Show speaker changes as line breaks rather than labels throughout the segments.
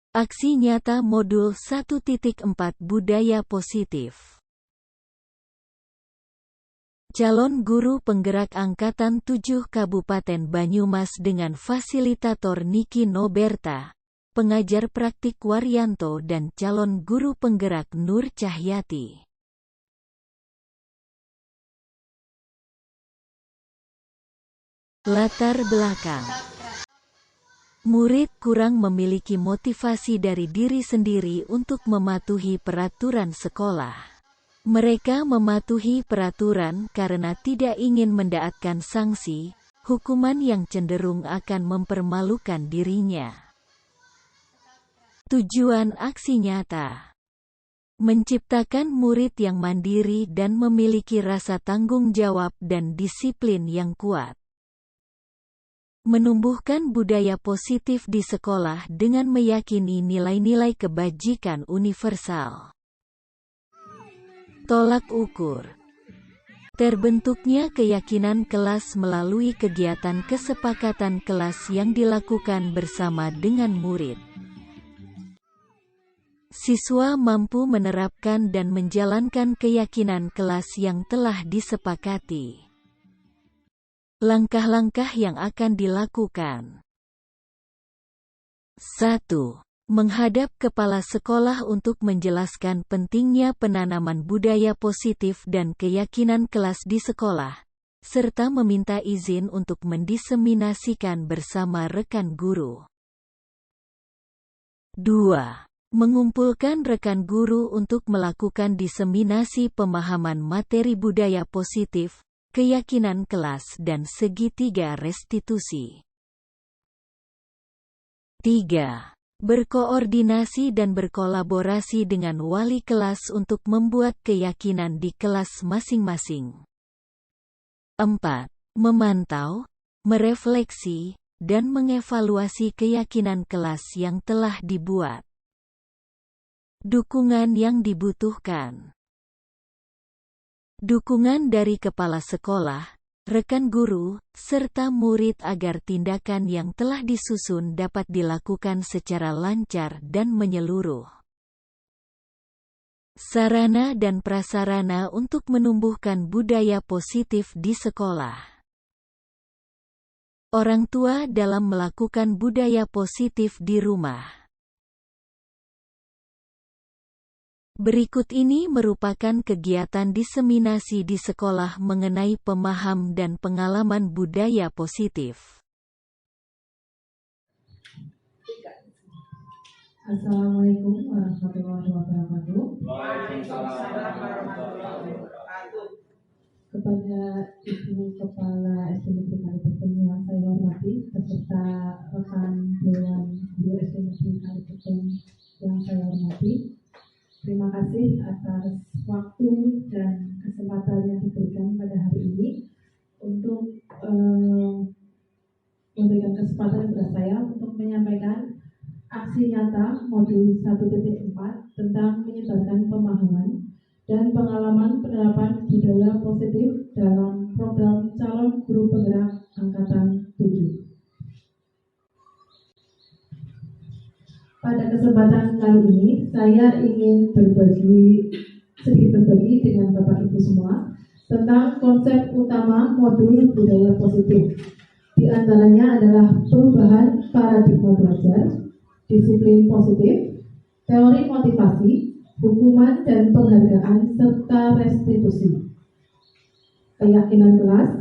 Aksi nyata Modul 1.4 Budaya Positif. Calon guru penggerak Angkatan 7 Kabupaten Banyumas dengan fasilitator Niki Noberta, pengajar praktik Waryanto dan calon guru penggerak Nur Cahyati. Latar belakang. Murid kurang memiliki motivasi dari diri sendiri untuk mematuhi peraturan sekolah. Mereka mematuhi peraturan karena tidak ingin mendapatkan sanksi, hukuman yang cenderung akan mempermalukan dirinya. Tujuan aksi nyata: menciptakan murid yang mandiri dan memiliki rasa tanggung jawab dan disiplin yang kuat. Menumbuhkan budaya positif di sekolah dengan meyakini nilai-nilai kebajikan universal. Tolak ukur. Terbentuknya keyakinan kelas melalui kegiatan kesepakatan kelas yang dilakukan bersama dengan murid. Siswa mampu menerapkan dan menjalankan keyakinan kelas yang telah disepakati. Langkah-langkah yang akan dilakukan. 1. Menghadap kepala sekolah untuk menjelaskan pentingnya penanaman budaya positif dan keyakinan kelas di sekolah, serta meminta izin untuk mendiseminasikan bersama rekan guru. 2. Mengumpulkan rekan guru untuk melakukan diseminasi pemahaman materi budaya positif, keyakinan kelas dan segitiga restitusi. 3. Berkoordinasi dan berkolaborasi dengan wali kelas untuk membuat keyakinan di kelas masing-masing. 4. Memantau, merefleksi, dan mengevaluasi keyakinan kelas yang telah dibuat. Dukungan yang dibutuhkan. Dukungan dari kepala sekolah, rekan guru, serta murid agar tindakan yang telah disusun dapat dilakukan secara lancar dan menyeluruh. Sarana dan prasarana untuk menumbuhkan budaya positif di sekolah. Orang tua dalam melakukan budaya positif di rumah. Berikut ini merupakan kegiatan diseminasi di sekolah mengenai pemaham dan pengalaman budaya positif.
Assalamualaikum warahmatullahi wabarakatuh.
Waalaikumsalam warahmatullahi wabarakatuh.
Kepada Ibu Kepala SD Negeri Kalipetung yang saya hormati, beserta rekan Dewan Guru SD Negeri Kalipetung yang saya hormati, terima kasih atas waktu dan kesempatan yang diberikan pada hari ini untuk memberikan kesempatan kepada saya untuk menyampaikan aksi nyata modul 1.4 tentang menyebarkan pemahaman dan pengalaman penerapan budaya positif dalam program calon guru penggerak Angkatan 7. Pada kesempatan kali ini, saya ingin sedikit berbagi dengan Bapak Ibu semua tentang konsep utama modul budaya positif. Di antaranya adalah perubahan paradigma belajar, disiplin positif, teori motivasi, hukuman dan penghargaan, serta restitusi. Keyakinan kelas,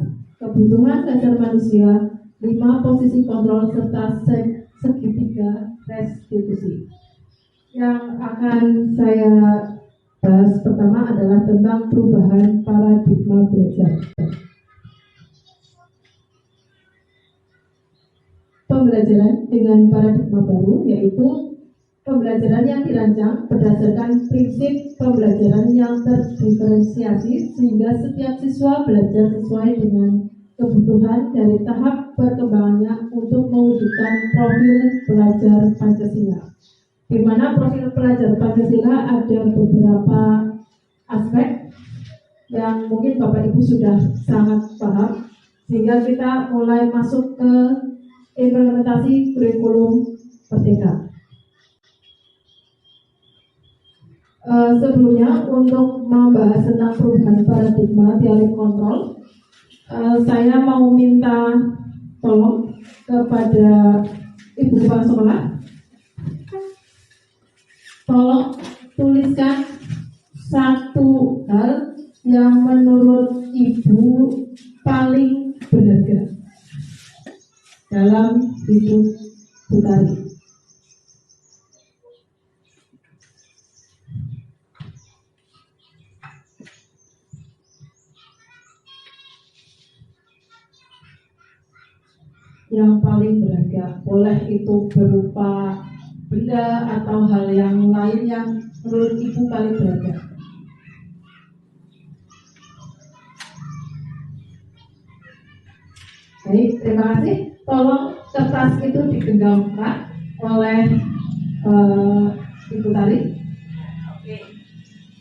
kebutuhan dasar manusia, 5 posisi kontrol, serta segitiga restitusi. Yang akan saya bahas pertama adalah tentang perubahan paradigma belajar. Pembelajaran dengan paradigma baru, yaitu pembelajaran yang dirancang berdasarkan prinsip pembelajaran yang terdiferensiasi sehingga setiap siswa belajar sesuai dengan kebutuhan dari tahap perkembangannya untuk mewujudkan profil pelajar Pancasila. Di mana profil pelajar Pancasila ada beberapa aspek yang mungkin Bapak Ibu sudah sangat paham, sehingga kita mulai masuk ke implementasi kurikulum Merdeka. Sebelumnya untuk membahas tentang perubahan paradigma teori kontrol, saya mau minta tolong kepada Ibu Kepala Sekolah, tolong tuliskan satu hal yang menurut Ibu paling berharga dalam hidup Bu Tari. Yang paling berharga, boleh itu berupa benda atau hal yang lain yang menurut Ibu paling berharga. Baik, terima kasih. Tolong kertas itu digenggamkan oleh Ibu Tari.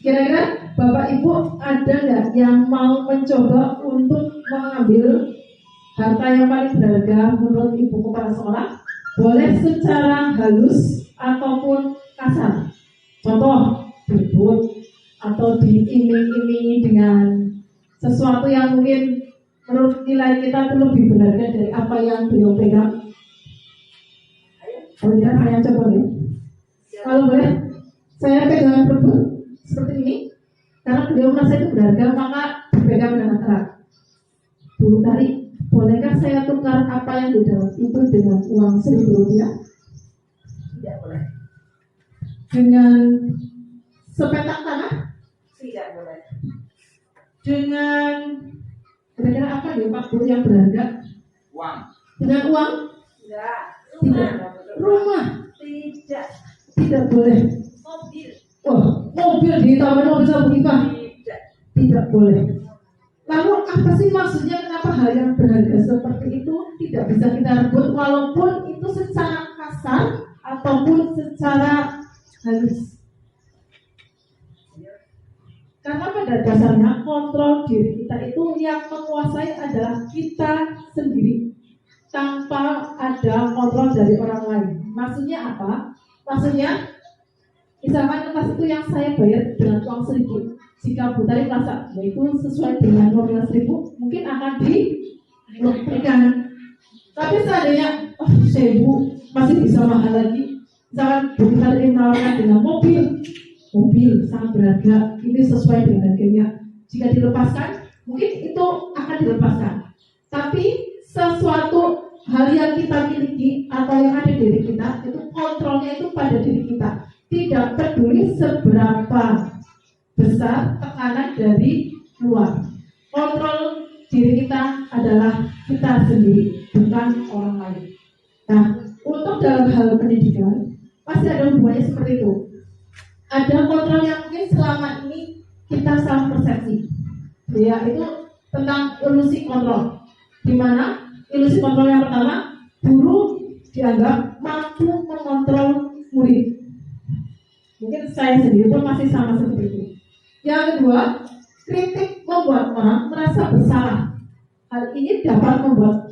Kira-kira Bapak Ibu ada nggak yang mau mencoba untuk mengambil harta yang paling berharga menurut Ibu Kepala Sekolah? Boleh secara halus ataupun kasar. Contoh, berebut atau diiming-imingi dengan sesuatu yang mungkin menurut nilai kita itu lebih berharga dari apa yang beliau pegang. Kalau tidak, saya coba ya. Kalau boleh, saya pegang berebut seperti ini. Karena beliau merasa itu berharga, maka dipegang dengan erat. Bu Tari, bolehkah saya tukar apa yang di dalam itu dengan uang Rp1.000?
Tidak boleh.
Dengan sepetak tanah?
Tidak boleh.
Dengan kira-kira apa ya Pak Bu yang berharga?
Uang.
Dengan uang?
Tidak.
Tidak. Rumah?
Tidak.
Tidak boleh.
Mobil.
Oh, mobil ditawarin mobil sama Bu Ipa?
Tidak.
Tidak boleh. Lalu apa sih maksudnya kenapa hal yang berharga seperti itu tidak bisa kita rebut walaupun itu secara kasar ataupun secara halus? Karena pada dasarnya kontrol diri kita itu yang menguasai adalah kita sendiri tanpa ada kontrol dari orang lain. Maksudnya apa? Maksudnya misalkan kertas itu yang saya bayar dengan uang Rp1.000. Jika Bu Tari merasa itu sesuai dengan nominal Rp1.000, mungkin akan diberikan. Tapi seandainya, Rp1.000 masih bisa mahal lagi. Misalkan Bu Tari menawarkan dengan mobil sangat berharga, ini sesuai dengan harganya. Jika dilepaskan, mungkin itu akan dilepaskan. Tapi sesuatu hal yang kita miliki atau yang ada di diri kita, itu kontrolnya itu pada diri kita. Tidak peduli seberapa besar tekanan dari luar. Kontrol diri kita adalah kita sendiri, bukan orang lain. Nah, untuk dalam hal pendidikan pasti ada hubungannya seperti itu. Ada kontrol yang mungkin selama ini kita salah persepsi, ya itu tentang ilusi kontrol. Di mana ilusi kontrol yang pertama, guru dianggap mampu mengontrol murid. Mungkin saya sendiri pun masih sama seperti itu. Yang kedua, kritik membuat orang merasa bersalah. Hal ini dapat membuat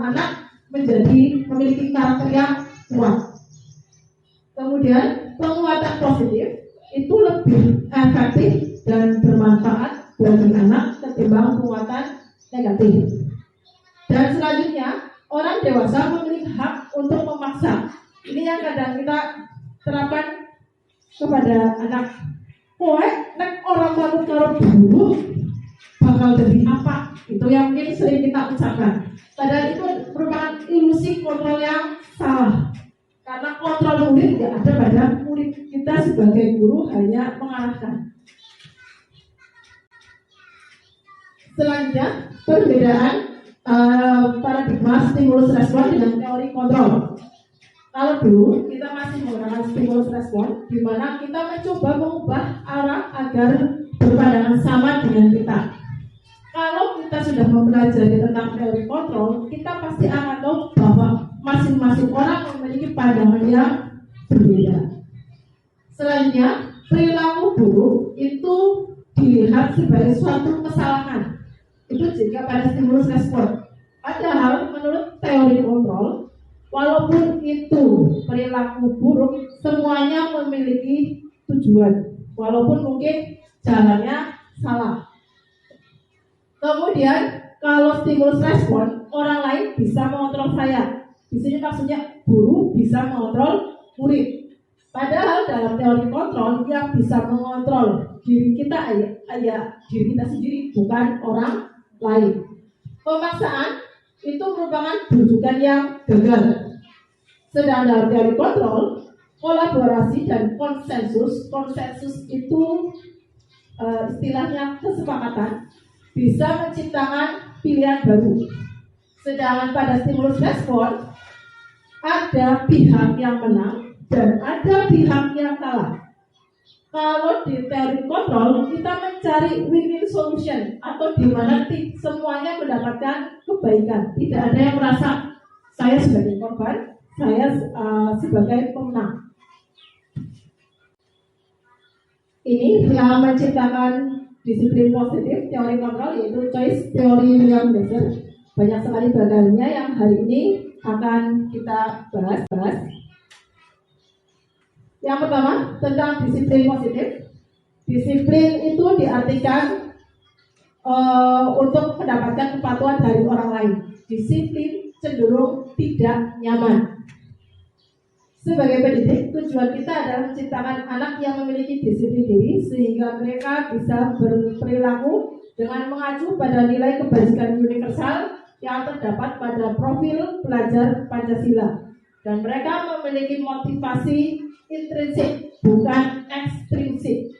anak menjadi memiliki karakter yang kuat. Kemudian, penguatan positif itu lebih efektif dan bermanfaat bagi anak ketimbang penguatan negatif. Dan selanjutnya, orang dewasa memiliki hak untuk memaksa. Ini yang kadang kita terapkan kepada anak. Nek orang tua kalau dulu bakal jadi apa? Itu yang mungkin sering kita ucapkan. Padahal itu merupakan ilusi kontrol yang salah. Karena kontrol murid tidak ada pada murid. Kita sebagai guru hanya mengarahkan. Selanjutnya, perbedaan paradigma stimulus respon dengan teori kontrol. Kalau dulu kita masih menggunakan stimulus respon, di mana kita mencoba mengubah arah agar berpandangan sama dengan kita. Kalau kita sudah mempelajari tentang teori kontrol, kita pasti akan tahu bahwa masing-masing orang memiliki pandangan yang berbeda. Selanjutnya, perilaku buruk itu dilihat sebagai suatu kesalahan. Itu jika pada stimulus respon. Padahal menurut teori kontrol, walaupun itu perilaku buruk, semuanya memiliki tujuan. walaupun mungkin jalannya salah. Kemudian kalau stimulus respon, orang lain bisa mengontrol saya. Di sini maksudnya guru bisa mengontrol murid. Padahal dalam teori kontrol yang bisa mengontrol diri kita diri kita sendiri, bukan orang lain. Pemaksaan itu merupakan rujukan yang gagal. Sedang dalam teori kontrol, kolaborasi dan konsensus itu istilahnya kesepakatan, bisa menciptakan pilihan baru. Sedangkan pada stimulus respon, ada pihak yang menang dan ada pihak yang kalah. Kalau di teori kontrol, kita mencari win-win solution, atau di mana semuanya mendapatkan kebaikan. Tidak ada yang merasa saya sebagai korban, saya sebagai pemenang. Ini yang menciptakan disiplin positif teori kontrol, yaitu choice teori William Glasser. Banyak sekali bagiannya yang hari ini akan kita bahas. Yang pertama tentang disiplin positif. Disiplin itu diartikan untuk mendapatkan kepatuhan dari orang lain. Disiplin cenderung tidak nyaman. Sebagai pendidik, tujuan kita adalah menciptakan anak yang memiliki disiplin diri sehingga mereka bisa berperilaku dengan mengacu pada nilai kebajikan universal yang terdapat pada profil pelajar Pancasila, dan mereka memiliki motivasi intrinsik, bukan ekstrinsik.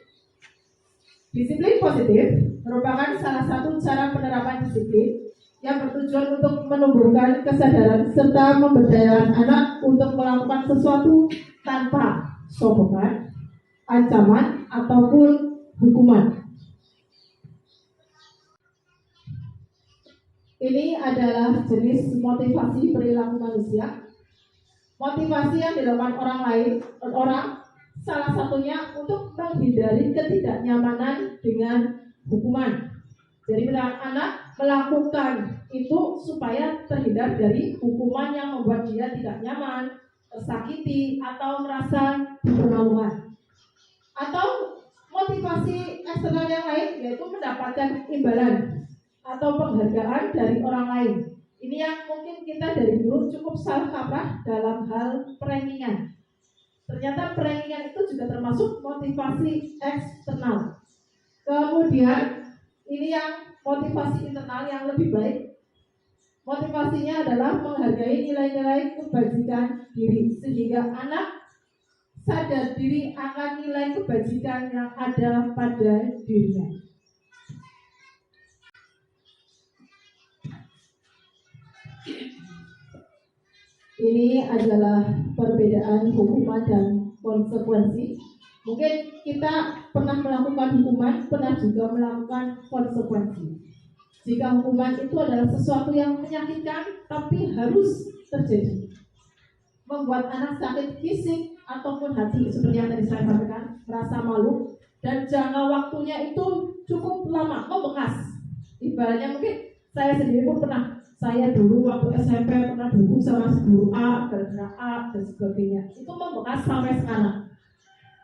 Disiplin positif merupakan salah satu cara penerapan disiplin yang bertujuan untuk menumbuhkan kesadaran serta memberdayakan anak untuk melakukan sesuatu tanpa sokongan, ancaman, ataupun hukuman. Ini adalah jenis motivasi perilaku manusia. Motivasi yang dilakukan orang salah satunya untuk menghindari ketidaknyamanan dengan hukuman. Jadi anak melakukan itu supaya terhindar dari hukuman yang membuat dia tidak nyaman, tersakiti, atau merasa dipermalukan. Atau motivasi eksternal yang lain, yaitu mendapatkan imbalan atau penghargaan dari orang lain. Ini yang mungkin kita dari dulu cukup salah kaprah dalam hal perankingan. Ternyata perankingan itu juga termasuk motivasi eksternal. Kemudian ini yang motivasi internal yang lebih baik. Motivasinya adalah menghargai nilai-nilai kebajikan diri, sehingga anak sadar diri akan nilai kebajikan yang ada pada dirinya. Ini adalah perbedaan hukuman dan konsekuensi. Mungkin kita pernah melakukan hukuman, pernah juga melakukan konsekuensi. Jika hukuman itu adalah sesuatu yang menyakitkan, tapi harus terjadi, membuat anak sakit fisik ataupun hati, seperti yang tadi saya sampaikan, merasa malu, dan jangka waktunya itu cukup lama, membekas. Ibaratnya mungkin saya sendiri pun pernah, saya dulu waktu SMP pernah dihukum sama guru A, gara-gara A, dan sebagainya. Itu membekas sampai sekarang.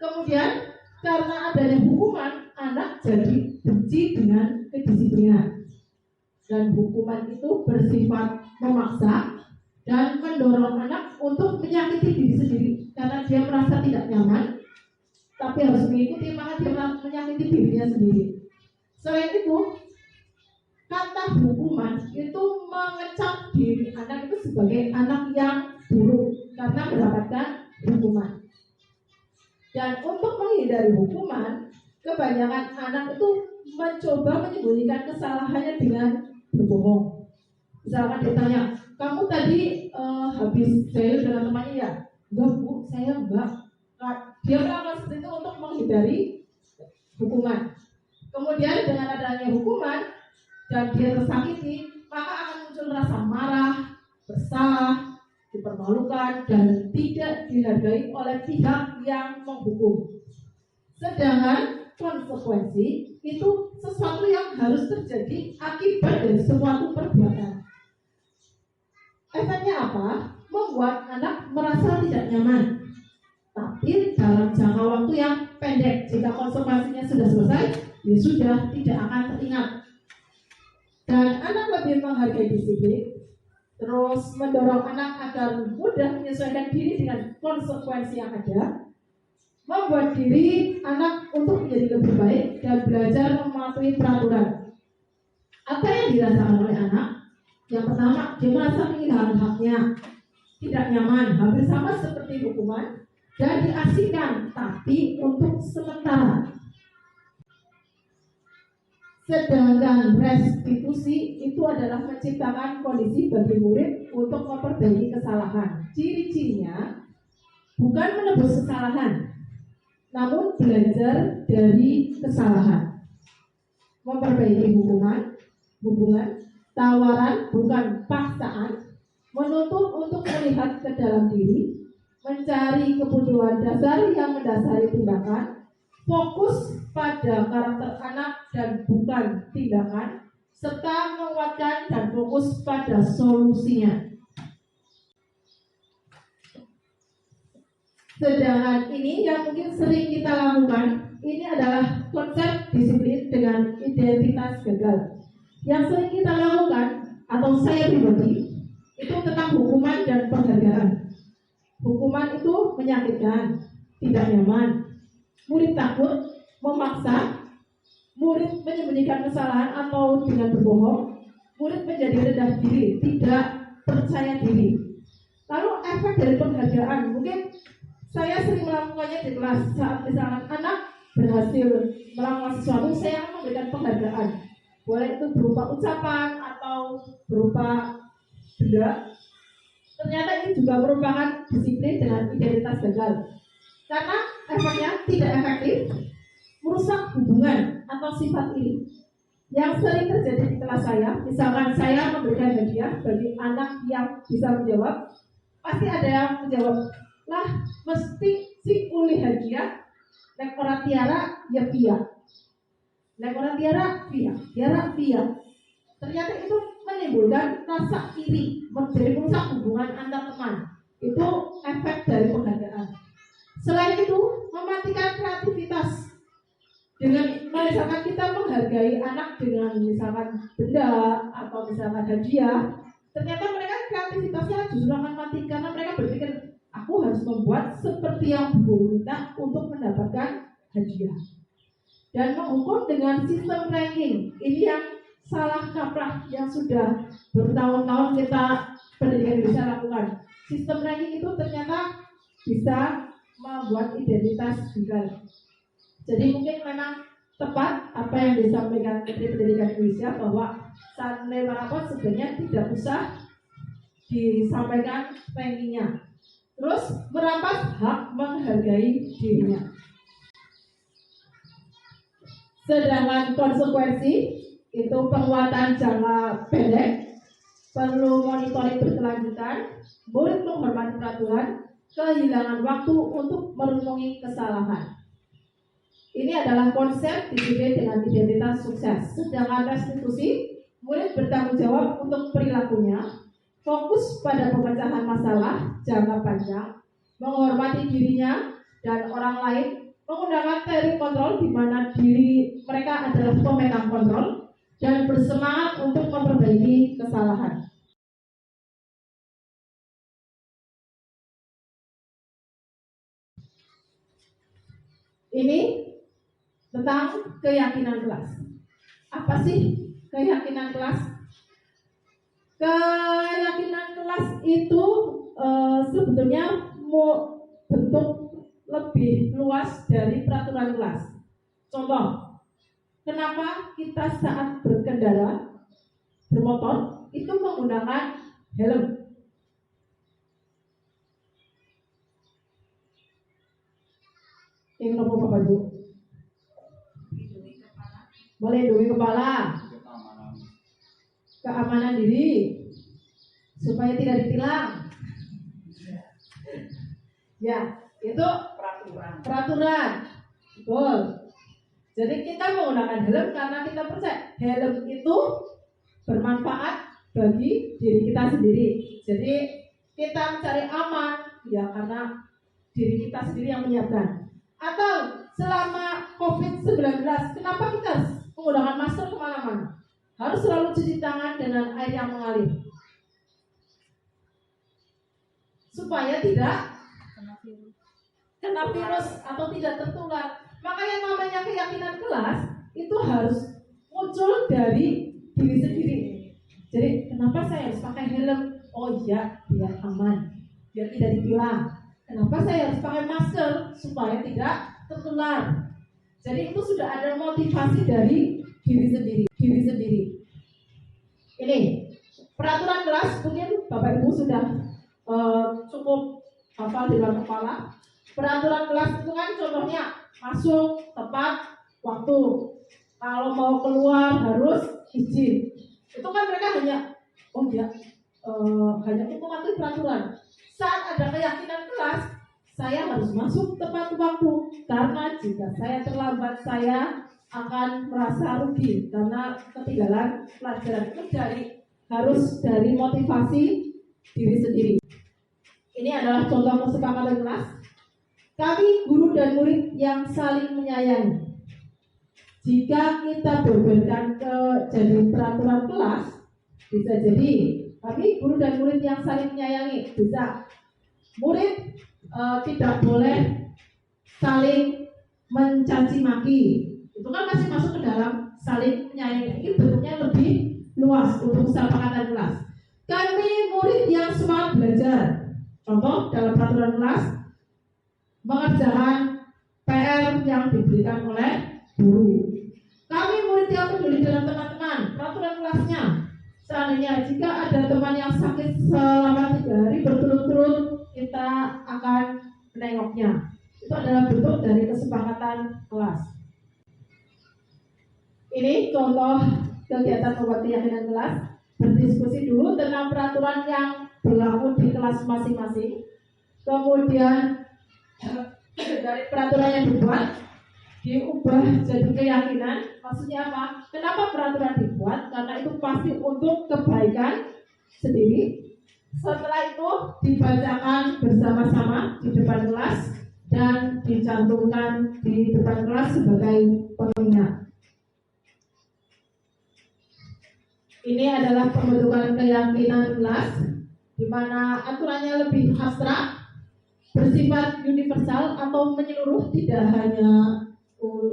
Kemudian karena adanya hukuman, anak jadi benci dengan kedisiplinan. Dan hukuman itu bersifat memaksa dan mendorong anak untuk menyakiti diri sendiri karena dia merasa tidak nyaman, tapi harus mengikuti, maka dia menyakiti dirinya sendiri. Selain itu, kata hukuman itu mengecap diri anak itu sebagai anak yang buruk karena mendapatkan hukuman. Dan untuk menghindari hukuman, kebanyakan anak itu mencoba menyembunyikan kesalahannya dengan berbohong. Misalkan ditanya, kamu tadi habis jail dengan temannya ya? Enggak bu, saya enggak. Dia melakukan seperti itu untuk menghindari hukuman. Kemudian dengan adanya hukuman dan dia tersakiti, maka akan muncul rasa marah, bersalah, dipermalukan, dan tidak dihargai oleh pihak yang menghukum. Sedangkan konsekuensi itu sesuatu yang harus terjadi akibat dari suatu perbuatan. Efeknya apa? Membuat anak merasa tidak nyaman. Tapi dalam jangka waktu waktu yang pendek. Jika konsumasinya sudah selesai, ya sudah tidak akan teringat. Dan anak lebih menghargai disiplin, terus mendorong anak agar mudah menyesuaikan diri dengan konsekuensi yang ada, membuat diri anak untuk menjadi lebih baik dan belajar mematuhi peraturan. Apa yang dirasakan oleh anak? Yang pertama, dia merasa kehilangan haknya, tidak nyaman, hampir sama seperti hukuman, dan diasingkan, tapi untuk sementara. Sedangkan restitusi itu adalah menciptakan kondisi bagi murid untuk memperbaiki kesalahan. Ciri-cirinya bukan menebus kesalahan, namun belajar dari kesalahan. Memperbaiki hubungan, tawaran bukan paksaan, menuntut untuk melihat ke dalam diri, mencari kebutuhan dasar yang mendasari tindakan, fokus pada karakter anak dan bukan tindakan, serta menguatkan dan fokus pada solusinya. Sedangkan ini yang mungkin sering kita lakukan, ini adalah konsep disiplin dengan identitas gagal. Yang sering kita lakukan, atau saya pribadi, itu tentang hukuman dan penghargaan. Hukuman itu menyakitkan, tidak nyaman. Murid takut, memaksa, murid menyembunyikan kesalahan atau dengan berbohong, murid menjadi rendah diri, tidak percaya diri. Lalu efek dari penghargaan, mungkin saya sering melakukannya di kelas. Saat misalkan anak berhasil melakukan sesuatu, saya memberikan penghargaan. Boleh itu berupa ucapan atau berupa benda. Ternyata ini juga merupakan disiplin dengan identitas gagal. Karena efeknya tidak efektif, merusak hubungan atau sifat iri. Yang sering terjadi di kelas saya, misalkan saya memberikan hadiah bagi anak yang bisa menjawab, pasti ada yang menjawab, lah mesti si uli hadiah, nek ora tiara ya via, nek ora tiara via. Ternyata itu menimbulkan rasa iri, menjadi merusak hubungan antar teman. Itu efek dari penghargaan. Selain itu, mematikan kreativitas. Dengan misalkan kita menghargai anak dengan misalkan benda atau misalkan hadiah, ternyata mereka kreativitasnya justru akan mati karena mereka berpikir, aku harus membuat seperti yang guru minta untuk mendapatkan hadiah. Dan menghukum dengan sistem ranking. Ini yang salah kaprah yang sudah bertahun-tahun kita pendidikan Indonesia lakukan. Sistem ranking itu ternyata bisa membuat identitas gagal. Jadi mungkin memang tepat apa yang disampaikan Menteri Pendidikan Indonesia bahwa nilai rapot sebenarnya tidak usah disampaikan rankingnya. Terus merampas hak menghargai dirinya. Sedangkan konsekuensi itu penguatan jangka pendek, perlu monitoring berkelanjutan, murid menghormati peraturan, kehilangan waktu untuk merenungi kesalahan. Ini adalah konsep disiplin dengan identitas sukses. Sedangkan restitusi, murid bertanggung jawab untuk perilakunya, fokus pada pemecahan masalah jangka panjang, menghormati dirinya dan orang lain, menggunakan teori kontrol di mana diri mereka adalah pemegang kontrol, dan bersemangat untuk memperbaiki kesalahan. Ini tentang keyakinan kelas. Apa sih keyakinan kelas? Keyakinan kelas itu sebetulnya mau bentuk lebih luas dari peraturan kelas. Contoh, kenapa kita saat berkendara bermotor itu menggunakan helm? Yang nomor Bapak Ibu? Melindungi kepala, keamanan diri, supaya tidak ditilang. Ya, itu peraturan. Betul. Jadi kita menggunakan helm karena kita percaya helm itu bermanfaat bagi diri kita sendiri. Jadi kita mencari aman ya karena diri kita sendiri yang menyiapkan. Atau selama COVID-19, kenapa kita menggunakan masker kemana-mana? Harus selalu cuci tangan dengan air yang mengalir, supaya tidak kena virus atau tidak tertular. Maka yang namanya keyakinan kelas itu harus muncul dari diri sendiri. Jadi kenapa saya harus pakai helm? Oh iya, biar aman, biar tidak ditilang. Kenapa saya harus pakai masker? Supaya tidak tertular. Jadi itu sudah ada motivasi dari diri sendiri. Ini peraturan kelas, mungkin Bapak Ibu sudah cukup hafal di dalam kepala. Peraturan kelas itu kan contohnya masuk tepat waktu, kalau mau keluar harus izin. Itu kan mereka hanya hanya untuk mematuhi peraturan. Saat ada keyakinan kelas, saya harus masuk tepat waktu, karena jika saya terlambat saya akan merasa rugi karena ketinggalan pelajaran. Itu harus dari motivasi diri sendiri. Ini adalah contoh kesepakatan kelas. Kami guru dan murid yang saling menyayangi. Jika kita berberikan ke jadi peraturan kelas, bisa jadi kami guru dan murid yang saling menyayangi. Bisa murid tidak boleh saling mencaci maki. Itu kan masih masuk ke dalam saling menyayangi. Ini bentuknya lebih luas untuk kesepakatan kelas. Kami murid yang semangat belajar. Contoh dalam peraturan kelas, mengerjakan PR yang diberikan oleh guru. Kami murid yang peduli dengan teman-teman. Peraturan kelasnya, seandainya jika ada teman yang sakit selama 3 hari berturut-turut, kita akan menengoknya. Itu adalah bentuk dari kesepakatan kelas. Ini contoh kegiatan membuat keyakinan kelas. Berdiskusi dulu tentang peraturan yang berlaku di kelas masing-masing. Kemudian dari peraturan yang dibuat diubah jadi keyakinan. Maksudnya apa? Kenapa peraturan dibuat? Karena itu pasti untuk kebaikan sendiri. Setelah itu dibacakan bersama-sama di depan kelas dan dicantumkan di depan kelas sebagai pengingat. Ini adalah pembentukan keyakinan kelas, di mana aturannya lebih abstrak, bersifat universal atau menyeluruh, tidak hanya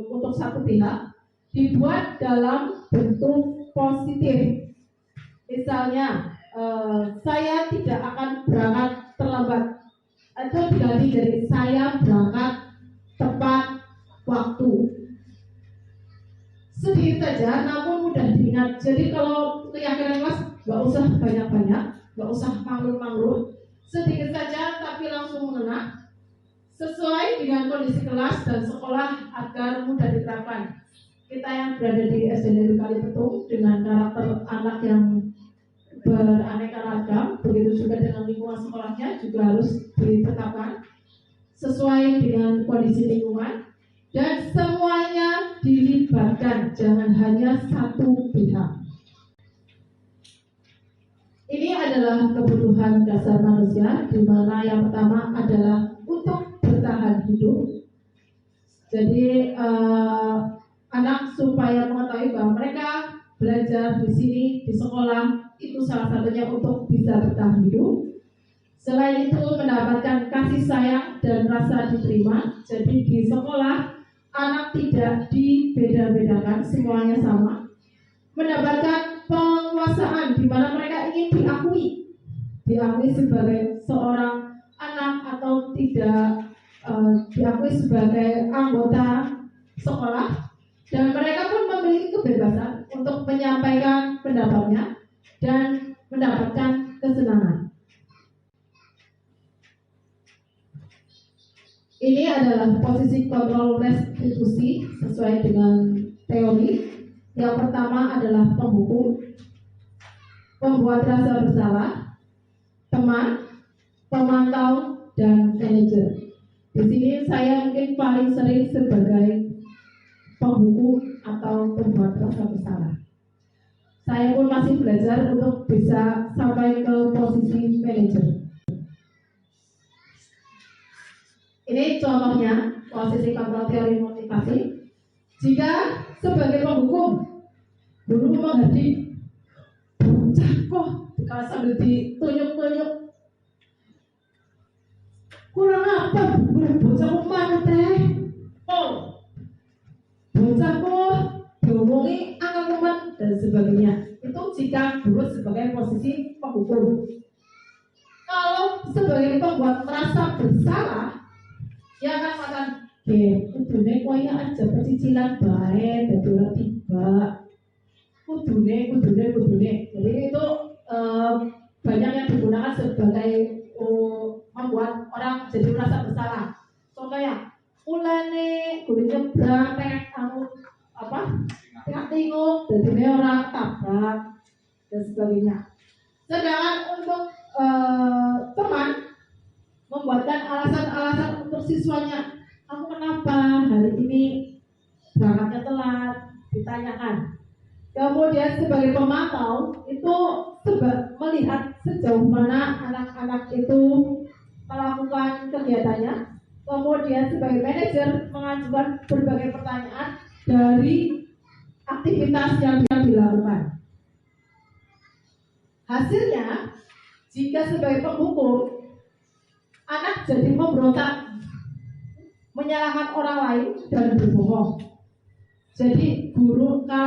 untuk satu pihak, dibuat dalam bentuk positif. Misalnya, saya tidak akan berangkat terlambat, itu diganti dari saya berangkat tepat waktu. Sedikit saja, namun mudah diingat. Jadi kalau keyakinan kelas nggak usah banyak-banyak, nggak usah mangluh-mangluh, sedikit saja tapi langsung mengena, sesuai dengan kondisi kelas dan sekolah agar mudah diterapkan. Kita yang berada di SD Negeri Kalipetung dengan karakter anak yang beraneka ragam, begitu juga dengan lingkungan sekolahnya juga harus ditetapkan sesuai dengan kondisi lingkungan dan semuanya dilibatkan, jangan hanya satu pihak. Ini adalah kebutuhan dasar manusia, di mana yang pertama adalah untuk bertahan hidup. Jadi anak supaya mengetahui bahwa mereka belajar di sini di sekolah itu salah satunya untuk bisa bertahan hidup. Selain itu mendapatkan kasih sayang dan rasa diterima. Jadi di sekolah anak tidak dibeda-bedakan, semuanya sama. Mendapatkan penguasaan di mana mereka ingin diakui sebagai seorang anak atau tidak diakui sebagai anggota sekolah, dan mereka pun memiliki kebebasan untuk menyampaikan pendapatnya dan mendapatkan kesenangan. Ini adalah posisi kontrol restitusi sesuai dengan teori. Yang pertama adalah penghukum, pembuat rasa bersalah, teman, pemantau, dan manajer. Di sini saya mungkin paling sering sebagai penghukum atau pembuat rasa bersalah. Saya pun masih belajar untuk bisa sampai ke posisi manajer. Ini contohnya posisi kontrol teori motivasi. Jika sebagai penghukum guru menghadik bocah kok kalau sambil ditunjuk-tunjuk, kurang apa bocah kok mana teh? Oh, bocah kok diomongi angkat dan sebagainya. Itu jika guru sebagai posisi penghukum. Kalau sebagai pembuat merasa bersalah, dia akan mengatakan, kudune koyo aja pecicilan bae dadi ora tiba. Kudune. Jadi itu banyak yang digunakan sebagai membuat orang jadi merasa bersalah. Contohnya, ulane guru nyebrang tengah tinggung, jadi orang tabrak dan sebagainya. Sedangkan untuk teman membuatkan alasan-alasan untuk siswanya, aku kenapa hari ini berangkatnya telat, ditanyakan. Kemudian sebagai pemantau itu melihat sejauh mana anak-anak itu melakukan kegiatannya. Kemudian sebagai manajer mengajukan berbagai pertanyaan dari aktivitas yang dilakukan. Hasilnya, jika sebagai penghukum anak jadi memberontak, menyalahkan orang lain dan berbohong. Jadi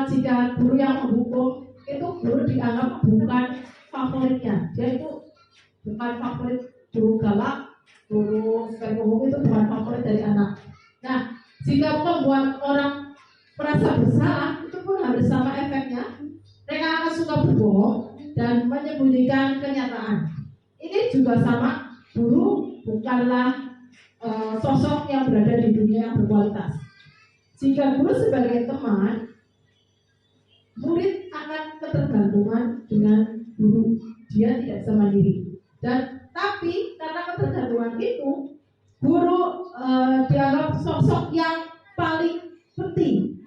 jika guru yang menghukum itu guru dianggap bukan favoritnya. Dia itu bukan favorit guru galak, guru sebagai penghukum itu bukan favorit dari anak. Nah, jika membuat orang merasa bersalah, itu pun harus sama efeknya. Mereka akan suka berbohong dan menyembunyikan kenyataan. Ini juga sama, guru bukanlah sosok yang berada di dunia yang berkualitas. Jika guru sebagai teman, murid akan ketergantungan dengan guru. Dia tidak bisa mandiri. Tapi karena ketergantungan itu, guru dianggap sosok yang paling penting.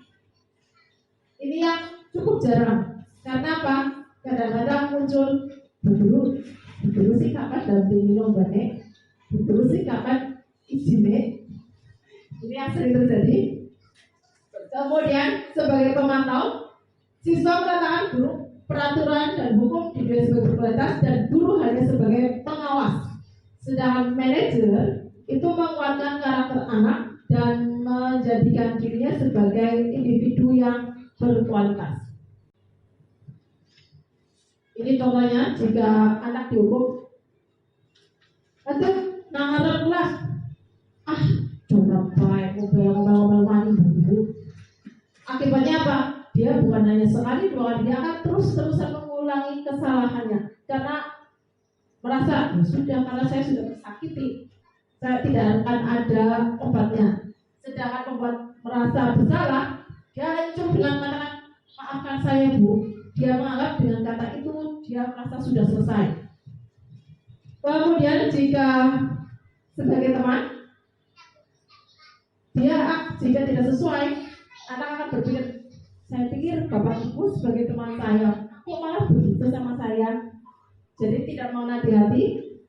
Ini yang cukup jarang. Karena apa? Kadang-kadang muncul guru sih kapan dampingi lombane, guru sih kapan izine. Ini yang sering terjadi. Kemudian sebagai pemantau, siswa mengatakan guru peraturan dan hukum dinilai sebagai berkualitas dan guru hanya sebagai pengawas. Sedangkan manajer itu menguatkan karakter anak dan menjadikan dirinya sebagai individu yang berkualitas. Ini contohnya jika anak dihukum, aduh, nangaran kelas, coba baik, ngomel wani dulu. Akibatnya apa? Dia bukan hanya sekali dua kali, dia akan terus-terusan mengulangi kesalahannya karena merasa sudah, karena saya sudah tersakiti, saya tidak akan ada obatnya. Sedangkan membuat merasa bersalah, dia hancur dengan kata maafkan saya bu. Dia menganggap dengan kata itu dia merasa sudah selesai. Kemudian jika sebagai teman, jika tidak sesuai, anak akan berpikir, saya pikir bapak ibu sebagai teman saya, kok malah begitu sama saya. Jadi tidak mau hati-hati.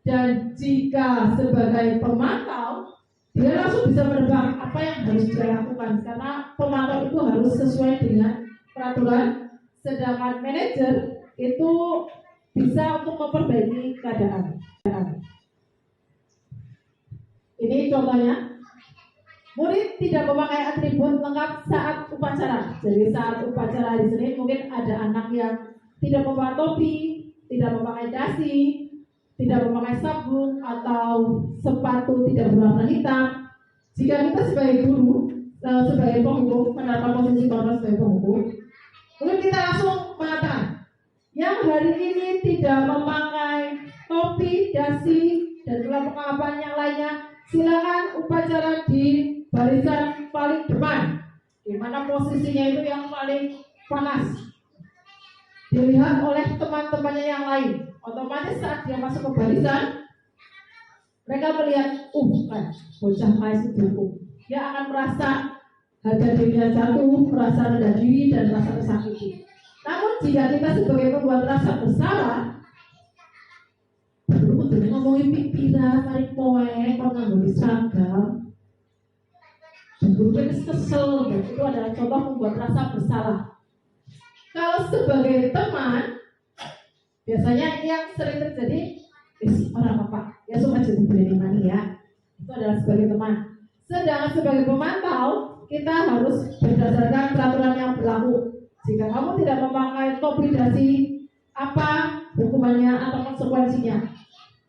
Dan jika sebagai pemantau, dia langsung bisa menebak apa yang harus dia lakukan, karena pemantau itu harus sesuai dengan peraturan. Sedangkan manajer itu bisa untuk memperbaiki keadaan. Ini contohnya. Murid tidak memakai atribut lengkap saat upacara. Jadi saat upacara di sini mungkin ada anak yang tidak memakai topi, tidak memakai dasi, tidak memakai sabuk atau sepatu tidak berwarna hitam. Jika kita sebagai guru, sebagai penghukum, menerapkan posisi kontrol sebagai penghukum, mungkin kita langsung mengatakan, yang hari ini tidak memakai topi, dasi, dan perlengkapan yang lainnya, silakan upacara di barisan paling depan, di mana posisinya itu yang paling panas, dilihat oleh teman-temannya yang lain. Otomatis saat dia masuk ke barisan, mereka melihat, kan, bocah masih dihukum. Dia akan merasa harga dirinya jatuh, merasa rendah diri dan merasa tersakiti. Namun jika kita sebagai pembuat rasa bersalah, belum jadi ngomongin pikiran, tarik poin, kau nganggo seragam. Dan gurunya kesel, dan itu adalah contoh membuat rasa bersalah. Kalau sebagai teman, biasanya yang sering terjadi, orang apa, ya suka jadi beli ya. Itu adalah sebagai teman. Sedangkan sebagai pemantau, kita harus berdasarkan peraturan yang berlaku. Jika kamu tidak memakai topi dasi, apa hukumannya atau konsekuensinya?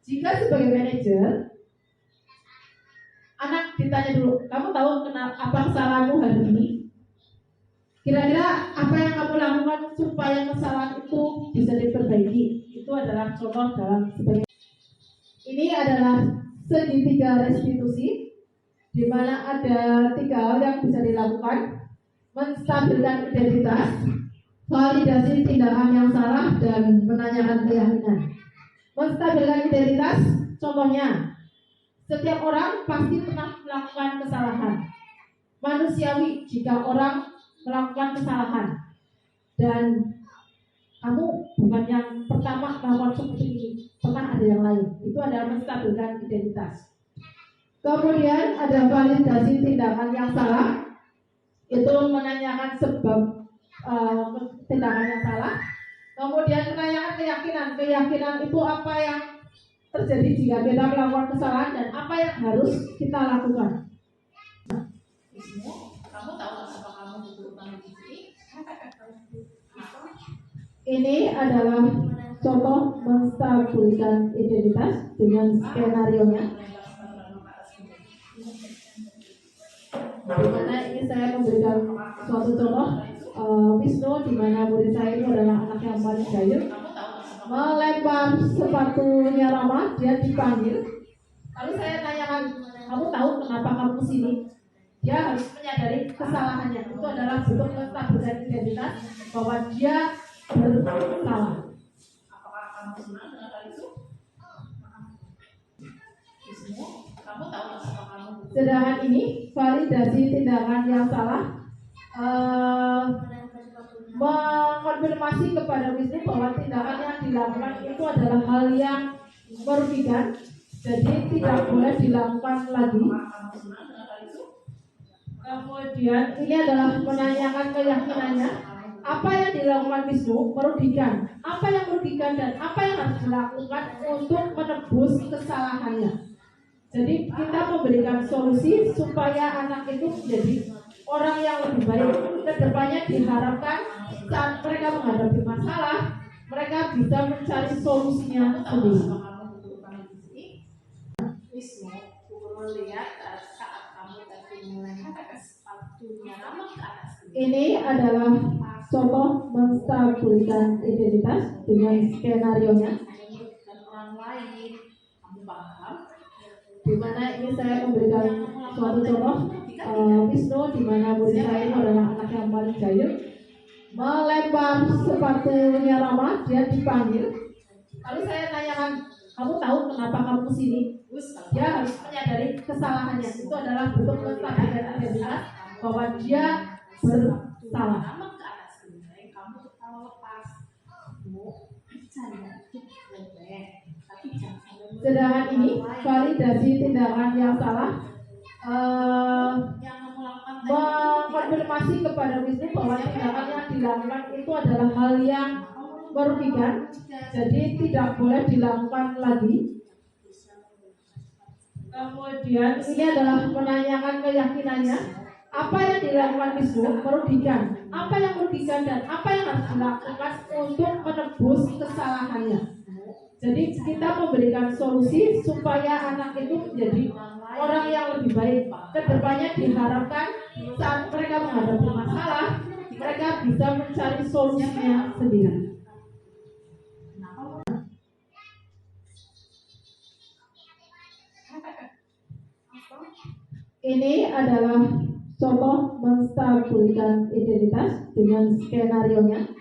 Jika sebagai manajer, anak ditanya dulu, kamu tahu kenapa apa kesalahanmu hari ini? Kira-kira apa yang kamu lakukan supaya kesalahan itu bisa diperbaiki? Itu adalah contoh dalam sebagai. Ini adalah segitiga restitusi, di mana ada 3 hal yang bisa dilakukan: menstabilkan identitas, validasi tindakan yang salah, dan menanyakan keyakinan. Menstabilkan identitas, contohnya, setiap orang pasti pernah melakukan kesalahan. Manusiawi jika orang melakukan kesalahan, dan kamu bukan yang pertama melakukan seperti ini, pernah ada yang lain. Itu adalah menstabilkan identitas. Kemudian ada validasi tindakan yang salah, itu menanyakan sebab tindakan yang salah. Kemudian menanyakan keyakinan itu apa yang terjadi jika kita melakukan kesalahan dan apa yang harus kita lakukan.
Kamu tahu apa kamu diperlukan di sini?
Ini adalah contoh menstabilkan identitas dengan skenario-nya. Di mana ini saya memberikan suatu contoh Wisnu, di mana murid saya itu adalah anak yang paling jayus, melempar sepatunya Rama, dia dipanggil. Lalu saya tanyakan, kamu tahu kenapa kamu sini? Dia harus menyadari kesalahannya. Itu adalah bentuk menstabilkan identitas bahwa dia bersalah.
Apakah kamu senang dengan hal itu? Kamu tahu apa kamu?
Sedangkan ini validasi tindakan yang salah, mengkonfirmasi kepada Wisnu bahwa tindakan yang dilakukan itu adalah hal yang merugikan, jadi tidak boleh dilakukan lagi. Kemudian ini adalah menanyakan keyakinannya. Apa yang dilakukan Wisnu merugikan, apa yang merugikan, dan apa yang harus dilakukan untuk menebus kesalahannya. Jadi kita memberikan solusi supaya anak itu menjadi orang yang lebih baik. Kedepannya diharapkan saat mereka menghadapi masalah, mereka bisa mencari solusinya sendiri.
Wisnu, guru melihat saat kamu tadi melempar sepatunya Rama ke atas.
Ini adalah contoh menstabilkan identitas dengan skenario-nya.
Dan orang lain, kamu paham?
Di mana ini saya memberikan suatu contoh Wisnu, di mana murid saya itu adalah anak yang paling jayus, melempar sepatunya Rama, dia dipanggil. Lalu saya tanyakan, kamu tahu kenapa kamu sini? Dia harus menyadari kesalahannya. Itu adalah bentuk menstabilkan identitas bahwa dia bersalah.
Rama ke atas genteng, kamu kalau lepas, bercanda itu boleh, tapi jangan sampai.
Sedangkan ini validasi tindakan yang salah, mengkonfirmasi kepada Wisnu bahwa tindakan yang dilakukan itu adalah hal yang merugikan, jadi tidak boleh dilakukan lagi. Kemudian ini adalah menanyakan keyakinannya. Apa yang dilakukan Wisnu merugikan, apa yang merugikan, dan apa yang harus dilakukan untuk menebus kesalahannya. Jadi kita memberikan solusi supaya anak itu menjadi orang yang lebih baik. Kedepannya diharapkan saat mereka menghadapi masalah, mereka bisa mencari solusinya sendiri. Ini adalah contoh menstabilkan identitas dengan skenario-nya.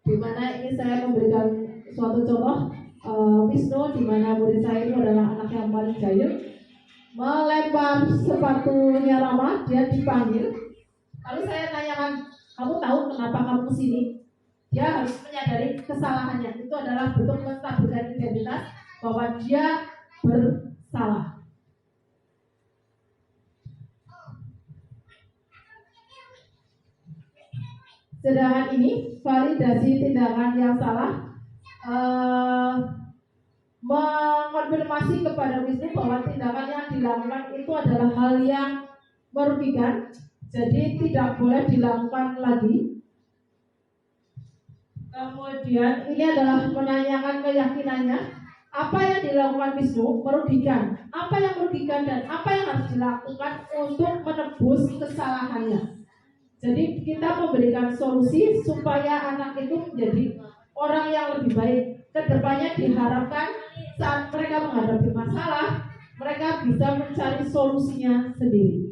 Di mana ini saya memberikan suatu contoh Wisnu, di mana murid saya itu adalah anak yang paling jayus, melempar sepatunya Rama, dia dipanggil. Lalu saya tanyakan, kamu tahu kenapa kamu sini? Dia harus menyadari kesalahannya. Itu adalah bentuk menstabilkan identitas bahwa dia bersalah. Sedangkan ini validasi tindakan yang salah mengonfirmasi kepada Wisnu bahwa tindakan yang dilakukan itu adalah hal yang merugikan, jadi tidak boleh dilakukan lagi. Kemudian ini adalah menanyakan keyakinannya, apa yang dilakukan Wisnu merugikan, apa yang merugikan dan apa yang harus dilakukan untuk menebus kesalahannya. Jadi kita memberikan solusi supaya anak itu menjadi orang yang lebih baik. Kedepannya diharapkan saat mereka menghadapi masalah, mereka bisa mencari solusinya sendiri.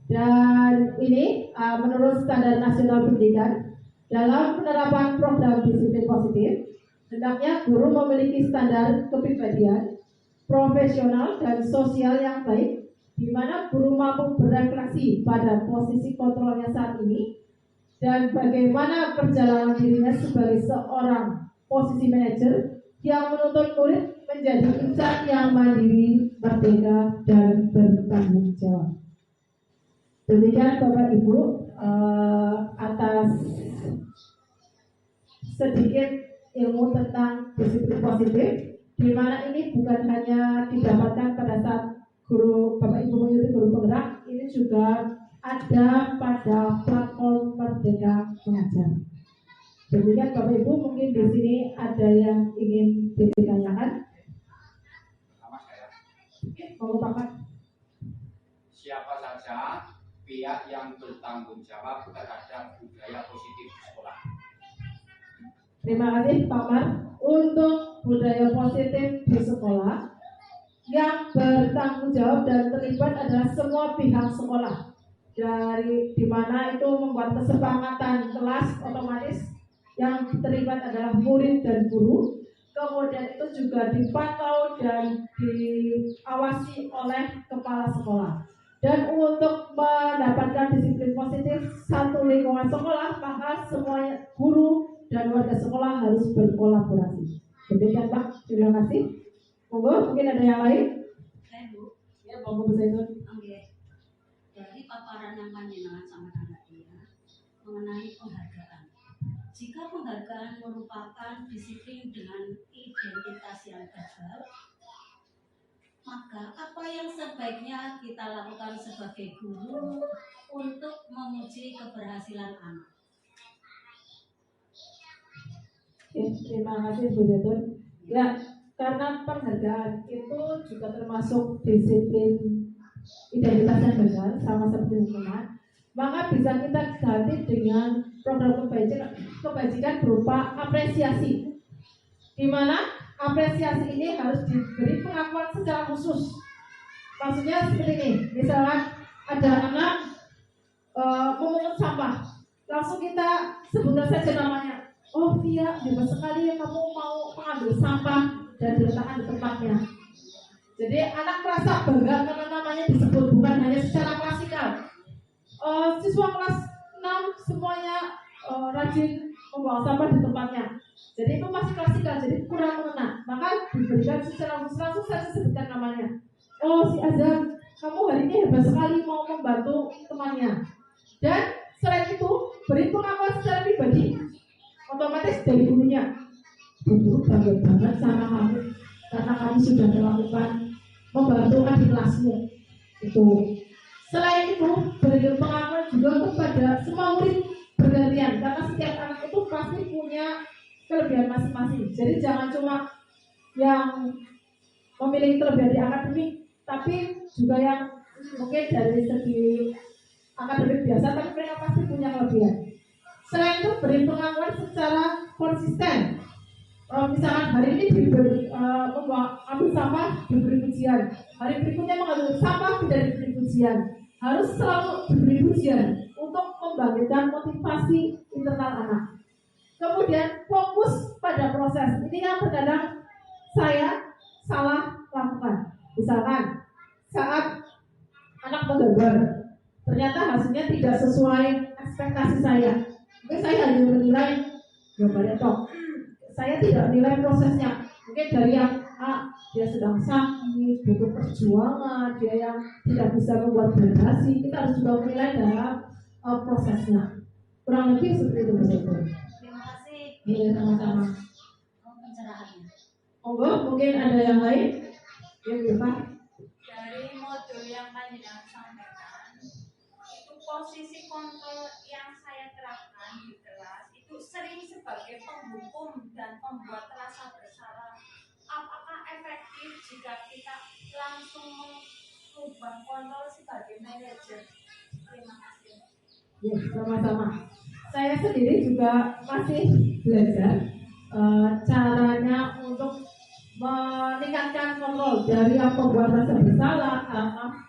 Dan ini menurut Standar Nasional Pendidikan, dalam penerapan program disiplin positif, hendaknya guru memiliki standar kepribadian, profesional dan sosial yang baik, di mana guru mampu berefleksi pada posisi kontrolnya saat ini dan bagaimana perjalanan dirinya sebagai seorang posisi manajer yang menuntut murid menjadi insan yang mandiri, merdeka, dan bertanggung jawab. Demikian Bapak Ibu atas sedikit ilmu tentang disiplin positif, di mana ini bukan hanya didapatkan pada saat guru Bapak Ibu mengikuti guru penggerak, ini juga ada pada platform Merdeka Mengajar. Demikian Bapak Ibu, mungkin di sini ada yang ingin ditanyakan.
Sama saya.
Mau Bapak?
Siapa saja pihak yang bertanggung jawab terhadap budaya positif di sekolah?
Terima kasih Pak Mar. Untuk budaya positif di sekolah, yang bertanggung jawab dan terlibat adalah semua pihak sekolah. Dari di mana itu membuat kesepakatan kelas, otomatis yang terlibat adalah murid dan guru. Kemudian itu juga dipantau dan diawasi oleh kepala sekolah. Dan untuk mendapatkan disiplin positif satu lingkungan sekolah, maka semuanya guru dan warga sekolah harus berkolaborasi. Demikian Pak, terima kasih. Monggo, mungkin ada yang lain?
Saya Bu,
Ya, monggo Bu Zaitun.
Oke. Dari paparan yang panjenengan sama anak dia mengenai penghargaan. Jika penghargaan merupakan disiplin dengan identitas yang gagal, maka apa yang sebaiknya kita lakukan sebagai guru untuk memuji keberhasilan anak?
Terima kasih Bu Zaitun. Ya, karena penghargaan itu juga termasuk disiplin identitas yang gagal sama seperti hukuman, maka bisa kita ganti dengan program kebajikan berupa apresiasi, di mana apresiasi ini harus diberi pengakuan secara khusus. Maksudnya seperti ini, misalnya ada anak memungut sampah, langsung kita sebutkan saja namanya. Oh iya, hebat sekali ya kamu mau mengambil sampah dan diletakkan di tempatnya. Jadi anak merasa bangga karena namanya disebut, bukan hanya secara klasikal. Siswa kelas 6 semuanya rajin membawa sampah di tempatnya. Jadi itu masih klasikal, jadi kurang mengena. Maka diberikan secara khusus, langsung saja sebutkan namanya. Oh si Azhar, kamu hari ini hebat sekali mau membantu temannya. Dan selain itu beri pengakuan secara pribadi, otomatis dari gurunya. Guru bangga banget sama kamu karena kamu sudah melakukan membantu adik kelasmu. Itu. Selain itu beri pengakuan juga kepada semua murid bergantian, karena setiap anak itu pasti punya kelebihan masing-masing. Jadi jangan cuma yang memiliki kelebihan di akademik, tapi juga yang mungkin dari segi akademik biasa, tapi mereka pasti punya kelebihan. Selain itu beri pengakuan secara konsisten. Misalkan hari ini ambil sampah diberi pujian, hari berikutnya mengambil sampah tidak diberi pujian. Harus selalu diberi pujian untuk membangkitkan motivasi internal anak. Kemudian fokus pada proses. Ini yang terkadang saya salah lakukan. Misalkan saat anak menggambar, ternyata hasilnya tidak sesuai ekspektasi saya. Mungkin saya hanya menilai gambarnya toh. Saya tidak menilai prosesnya. Mungkin dari yang A, dia sedang sakit, butuh perjuangan, dia yang tidak bisa membuat generasi. Kita harus juga menilai dalam prosesnya. Kurang lebih seperti itu, Mas Eko.
Terima kasih.
Iya, sama-sama.
Pencerahannya.
Mungkin ada yang lain? Yang bisa?
Dari modul yang panjenengan sampaikan, itu posisi kontrol yang saya terapkan di kelas itu sering sebagai penghukum dan pembuat rasa bersalah. Apakah efektif jika kita langsung mengubah kontrol sebagai manajer? Terima kasih.
Ya, sama-sama. Saya sendiri juga masih belajar caranya untuk meningkatkan kontrol dari yang pembuat rasa bersalah,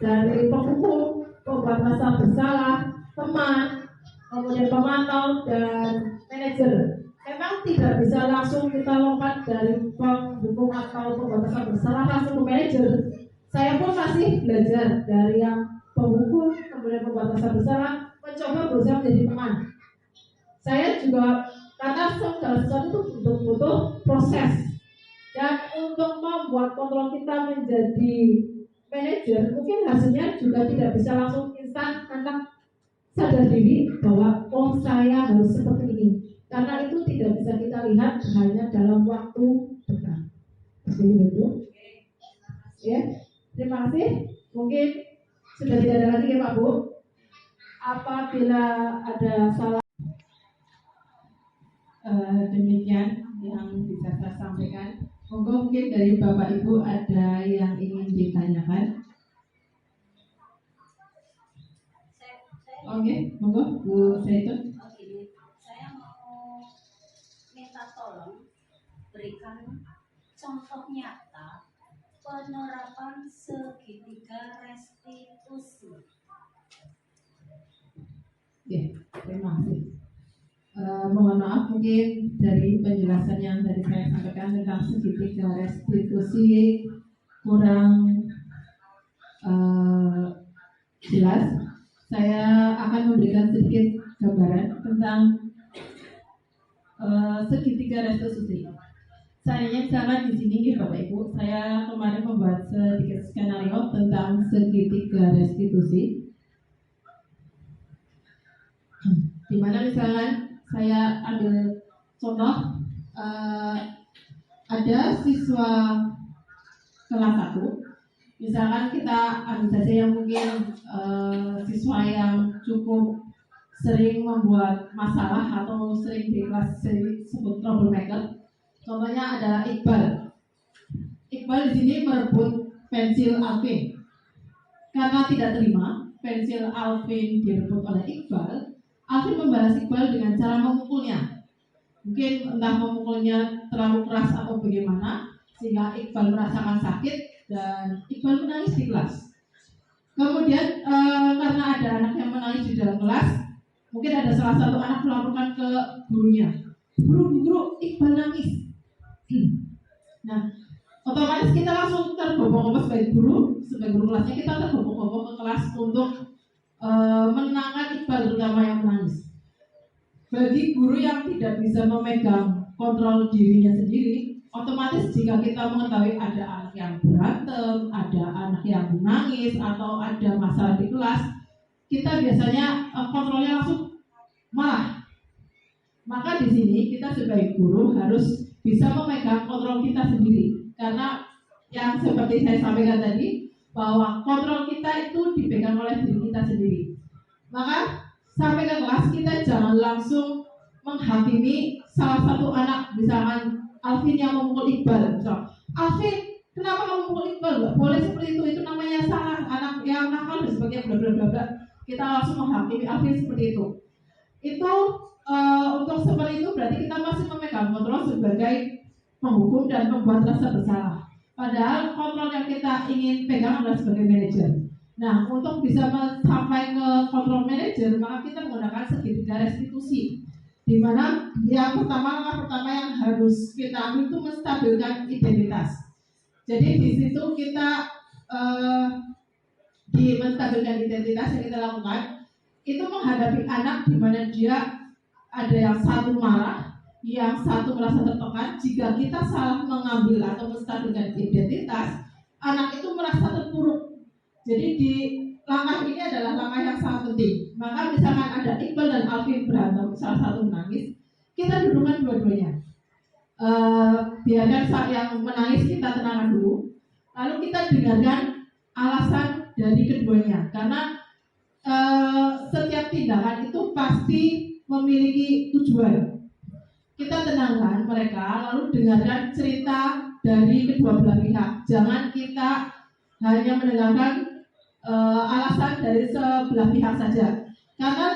dari penghukum, pembuat rasa bersalah, teman, kemudian pemantau dan manajer. Memang tidak bisa langsung kita lompat dari penghukum atau pembuat rasa bersalah langsung ke manajer. Saya pun masih belajar dari yang penghukum, kemudian pembuat rasa bersalah, mencoba berusaha menjadi teman. Saya juga karena segala sesuatu itu butuh proses. Dan untuk membuat kontrol kita menjadi manajer, mungkin hasilnya juga tidak bisa langsung instan karena sadar diri bahwa oh saya harus seperti ini. Karena itu tidak bisa kita lihat hanya dalam waktu dekat. Seperti itu. Ya, terima kasih. Mungkin sudah tidak ada lagi ya Pak Bu. Apabila ada salah demikian yang bisa saya sampaikan. Mungkin dari Bapak Ibu ada yang ingin ditanyakan. Oke, monggo Bu Zaitun.
Oke, saya mau minta tolong berikan contoh nyata penerapan segitiga restitusi.
Oke, terima kasih. Mohon maaf mungkin dari penjelasan yang tadi saya sampaikan tentang segitiga restitusi kurang jelas. Saya akan memberikan sedikit gambaran tentang segitiga restitusi. Seandainya misalkan di sini Bapak Ibu, saya kemarin membuat sedikit skenario tentang segitiga restitusi. Di mana misalkan saya ambil contoh ada siswa kelas 1, misalkan kita ambil saja yang mungkin siswa yang cukup sering membuat masalah atau sering di kelas disebut troublemaker. Contohnya ada Iqbal. Iqbal di sini merebut pensil Alvin. Karena tidak terima pensil Alvin direbut oleh Iqbal, Alvin membalas Iqbal dengan cara memukulnya. Mungkin entah memukulnya terlalu keras atau bagaimana, sehingga Iqbal merasakan sakit dan Iqbal menangis di kelas. Kemudian karena ada anak yang menangis di dalam kelas, mungkin ada salah satu anak melaporkan ke gurunya, guru, Iqbal nangis. Nah, otomatis kita langsung terbobok-bobok sebagai guru kelasnya, kita terbobok-bobok ke kelas untuk menenangkan Iqbal terutama yang menangis. Bagi guru yang tidak bisa memegang kontrol dirinya sendiri, otomatis jika kita mengetahui ada anak yang berantem, ada anak yang menangis, atau ada masalah di kelas, kita biasanya kontrolnya langsung marah. Maka di sini kita sebagai guru harus bisa memegang kontrol kita sendiri, karena yang seperti saya sampaikan tadi, bahwa kontrol kita itu dipegang oleh diri kita sendiri. Maka sampai ke kelas kita jangan langsung menghakimi salah satu anak, misalkan Alvin yang memukul Iqbal. Alvin, kenapa kamu memukul Iqbal? Gak boleh seperti itu namanya salah, anak yang nakal dan sebagainya, bla bla bla bla. Kita langsung menghakimi Alvin seperti itu. Itu untuk seperti itu berarti kita masih memegang kontrol sebagai penghukum dan membuat rasa bersalah. Padahal kontrol yang kita ingin pegang adalah sebagai manajer. Nah, untuk bisa sampai ke kontrol manajer, maka kita menggunakan segitiga restitusi. Di mana yang langkah pertama yang harus kita ambil itu menstabilkan identitas. Jadi di situ kita di menstabilkan identitas yang kita lakukan itu menghadapi anak di mana dia ada yang satu marah, yang satu merasa tertekan. Jika kita salah mengambil atau menstabilkan identitas, anak itu merasa terpuruk. Jadi di langkah ini adalah langkah yang sangat penting. Maka misalkan ada Iqbal dan Alvin berantem, salah satu menangis, kita dudukkan dua-duanya. Biarkan saat yang menangis kita tenangkan dulu, lalu kita dengarkan alasan dari keduanya. Karena setiap tindakan itu pasti memiliki tujuan. Kita tenangkan mereka, lalu dengarkan cerita dari kedua belah pihak. Jangan kita hanya mendengarkan alasan dari sebelah pihak saja. Karena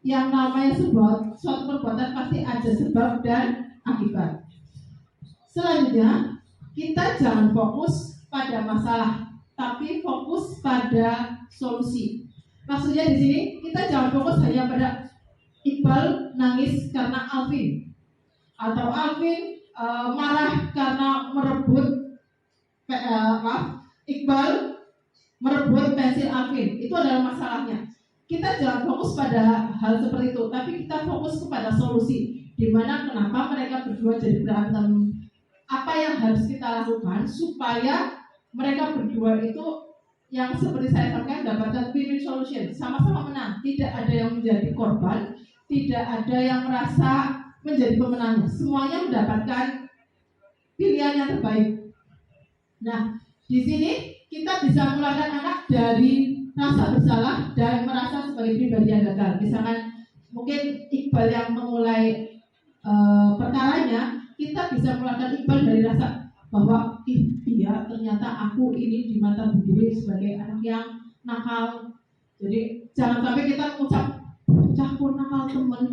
yang namanya suatu perbuatan pasti ada sebab dan akibat. Selanjutnya, kita jangan fokus pada masalah, tapi fokus pada solusi. Maksudnya di sini kita jangan fokus hanya pada Iqbal nangis karena Alvin, atau Alvin marah karena Iqbal merebut pensil Alvin. Itu adalah masalahnya. Kita jangan fokus pada hal seperti itu, tapi kita fokus kepada solusi. Di mana kenapa mereka berdua jadi berantem? Apa yang harus kita lakukan supaya mereka berdua itu yang seperti saya sampaikan dapatkan win-win solution, sama-sama menang. Tidak ada yang menjadi korban, tidak ada yang merasa menjadi pemenangnya. Semuanya mendapatkan pilihan yang terbaik. Nah, di sini kita bisa mengeluarkan anak dari rasa bersalah dan merasa sebagai pribadi yang gagal. Misalkan mungkin Iqbal yang memulai perkaranya, kita bisa mengeluarkan Iqbal dari rasa bahwa iya ternyata aku ini di mata Bu Guru sebagai anak yang nakal. Jadi jangan sampai kita mengucap bocahku nakal temen.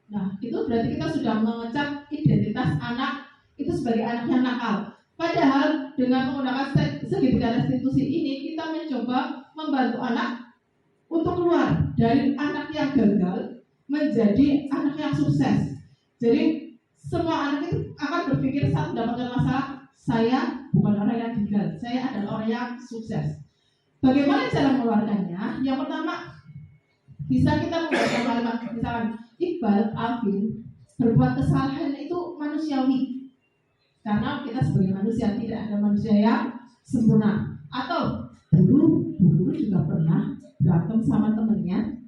Nah, itu berarti kita sudah mengecap identitas anak itu sebagai anak yang nakal. Padahal dengan menggunakan segitiga restitusi ini kita mencoba membantu anak untuk keluar dari anak yang gagal menjadi anak yang sukses. Jadi semua anak itu akan berpikir saat mendapatkan masalah, saya bukan orang yang gagal, saya adalah orang yang sukses. Bagaimana cara mengeluarkannya? Yang pertama, bisa kita menggunakan kalimat misalkan Iqbal, Alvin berbuat kesalahan itu manusiawi. Karena kita sebagai manusia tidak ada manusia yang sempurna. Atau dulu Bu Guru juga pernah berantem sama temennya.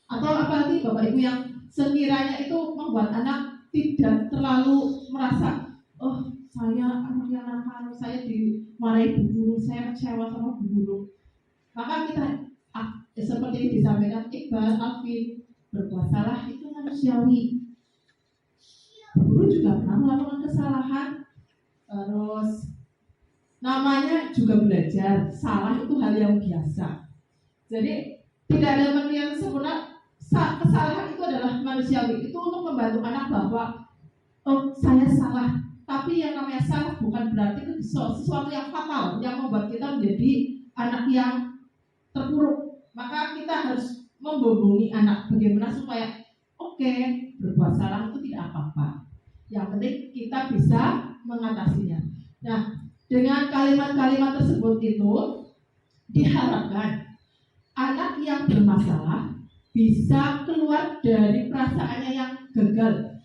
Atau apalagi Bapak Ibu yang sekiranya itu membuat anak tidak terlalu merasa, oh saya anak yang nakal, saya dimarahi Bu Guru, saya kecewa sama Bu Guru. Maka kita seperti yang disampaikan Iqbal, Alvin berbuat salah itu manusiawi. Guru juga pernah melakukan kesalahan, terus namanya juga belajar. Salah itu hal yang biasa. Jadi tidak ada manusia yang sempurna. Kesalahan itu adalah manusiawi. Itu untuk membantu anak bahwa oh saya salah. Tapi yang namanya salah bukan berarti itu sesuatu yang fatal yang membuat kita menjadi anak yang terpuruk. Maka kita harus membohongi anak bagaimana supaya oke, berbuat salah itu tidak apa-apa. Yang penting kita bisa mengatasinya. Nah, dengan kalimat-kalimat tersebut itu diharapkan anak yang bermasalah bisa keluar dari perasaannya yang gagal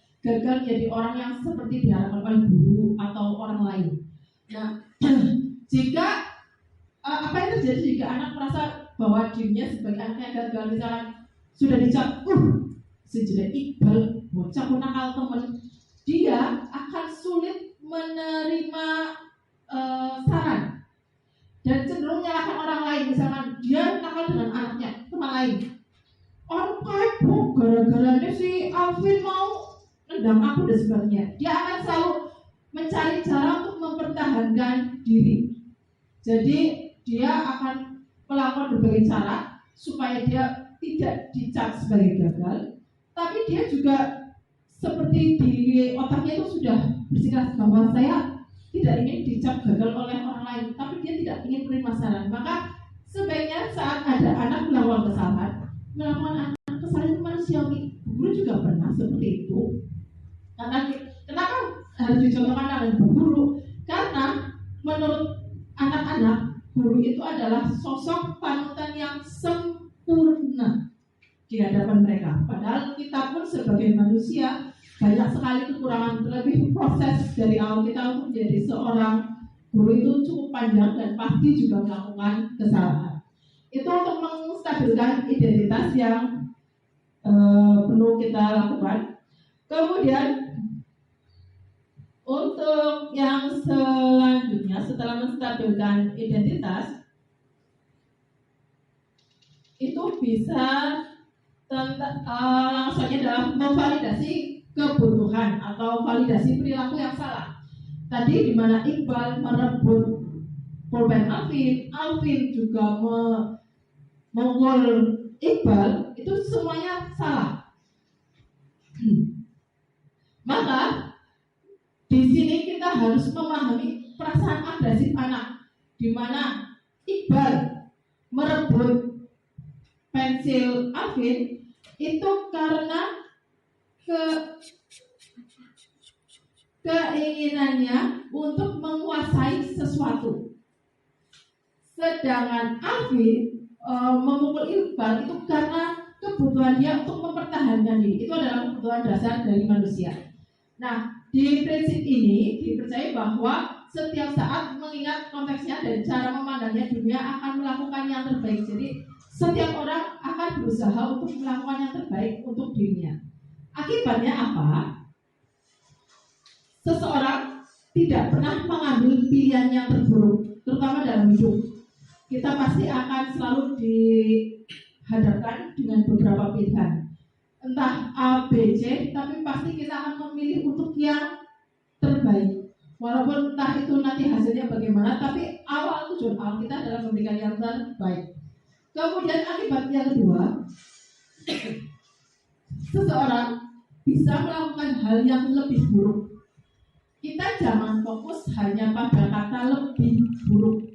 jadi orang yang seperti diharapkan oleh guru atau orang lain. Nah, jika apa yang terjadi jika anak merasa bahwa dirinya sebagai anak yang gagal, misalkan sudah dicap, sejelek Iqbal, bocah nakal temen, dia akan sulit menerima saran dan cenderung menyalahkan orang lain. Misalkan dia nakal dengan anaknya, teman lain, orang kaibu gara-garanya si Alvin mau nendang aku dan sebagainya. Dia akan selalu mencari cara untuk mempertahankan diri. Jadi dia akan melakukan berbagai cara supaya dia tidak dicap sebagai gagal, tapi dia juga seperti di otaknya itu sudah bersikeras bahwa saya tidak ingin dicap gagal oleh orang lain, tapi dia tidak ingin menerima saran. Maka sebaiknya saat ada anak melakukan kesalahan itu manusiawi. Guru juga pernah seperti itu. Karena kenapa harus dicontohkan dengan guru? Karena menurut anak-anak guru itu adalah sosok panutan yang sempurna di hadapan mereka. Padahal kita pun sebagai manusia banyak sekali kekurangan, terlebih proses dari awal kita untuk menjadi seorang guru itu cukup panjang dan pasti juga melakukan kesalahan. Itu untuk menstabilkan identitas yang perlu kita lakukan. Kemudian untuk yang selanjutnya setelah menstabilkan identitas itu bisa langsung saja dalam memvalidasi kebutuhan atau validasi perilaku yang salah. Tadi di mana Iqbal merebut pulpen Alvin juga memukul Iqbal, itu semuanya salah. Maka di sini kita harus memahami perasaan agresif anak, di mana Iqbal merebut pensil Alvin itu karena keinginannya untuk menguasai sesuatu. Sedangkan Alvin memukul Iqbal itu karena kebutuhan dia untuk mempertahankan diri. Itu adalah kebutuhan dasar dari manusia. Nah, di prinsip ini dipercaya bahwa setiap saat mengingat konteksnya dan cara memandangnya dunia akan melakukan yang terbaik. Jadi setiap orang akan berusaha untuk melakukan yang terbaik untuk dirinya. Akibatnya apa? Seseorang tidak pernah mengambil pilihan yang terburuk, terutama dalam hidup. Kita pasti akan selalu dihadapkan dengan beberapa pilihan. Entah A, B, C, tapi pasti kita akan memilih untuk yang terbaik. Walaupun entah itu nanti hasilnya bagaimana, tapi tujuan awal kita adalah memberikan yang terbaik. Kemudian akibat yang kedua, seseorang bisa melakukan hal yang lebih buruk. Kita jangan fokus hanya pada kata lebih buruk.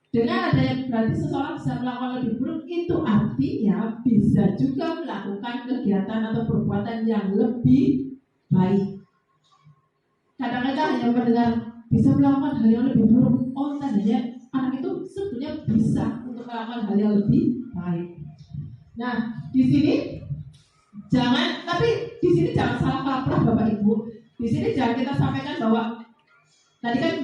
Dengan adanya berarti seseorang bisa melakukan lebih buruk, itu artinya bisa juga melakukan kegiatan atau perbuatan yang lebih baik. Kadang-kadang hanya mendengar bisa melakukan hal yang lebih buruk, oh tandanya anak itu sebetulnya bisa untuk melakukan hal yang lebih baik. Nah, di sini jangan salah kaprah Bapak Ibu. Di sini jangan kita sampaikan bahwa tadi kan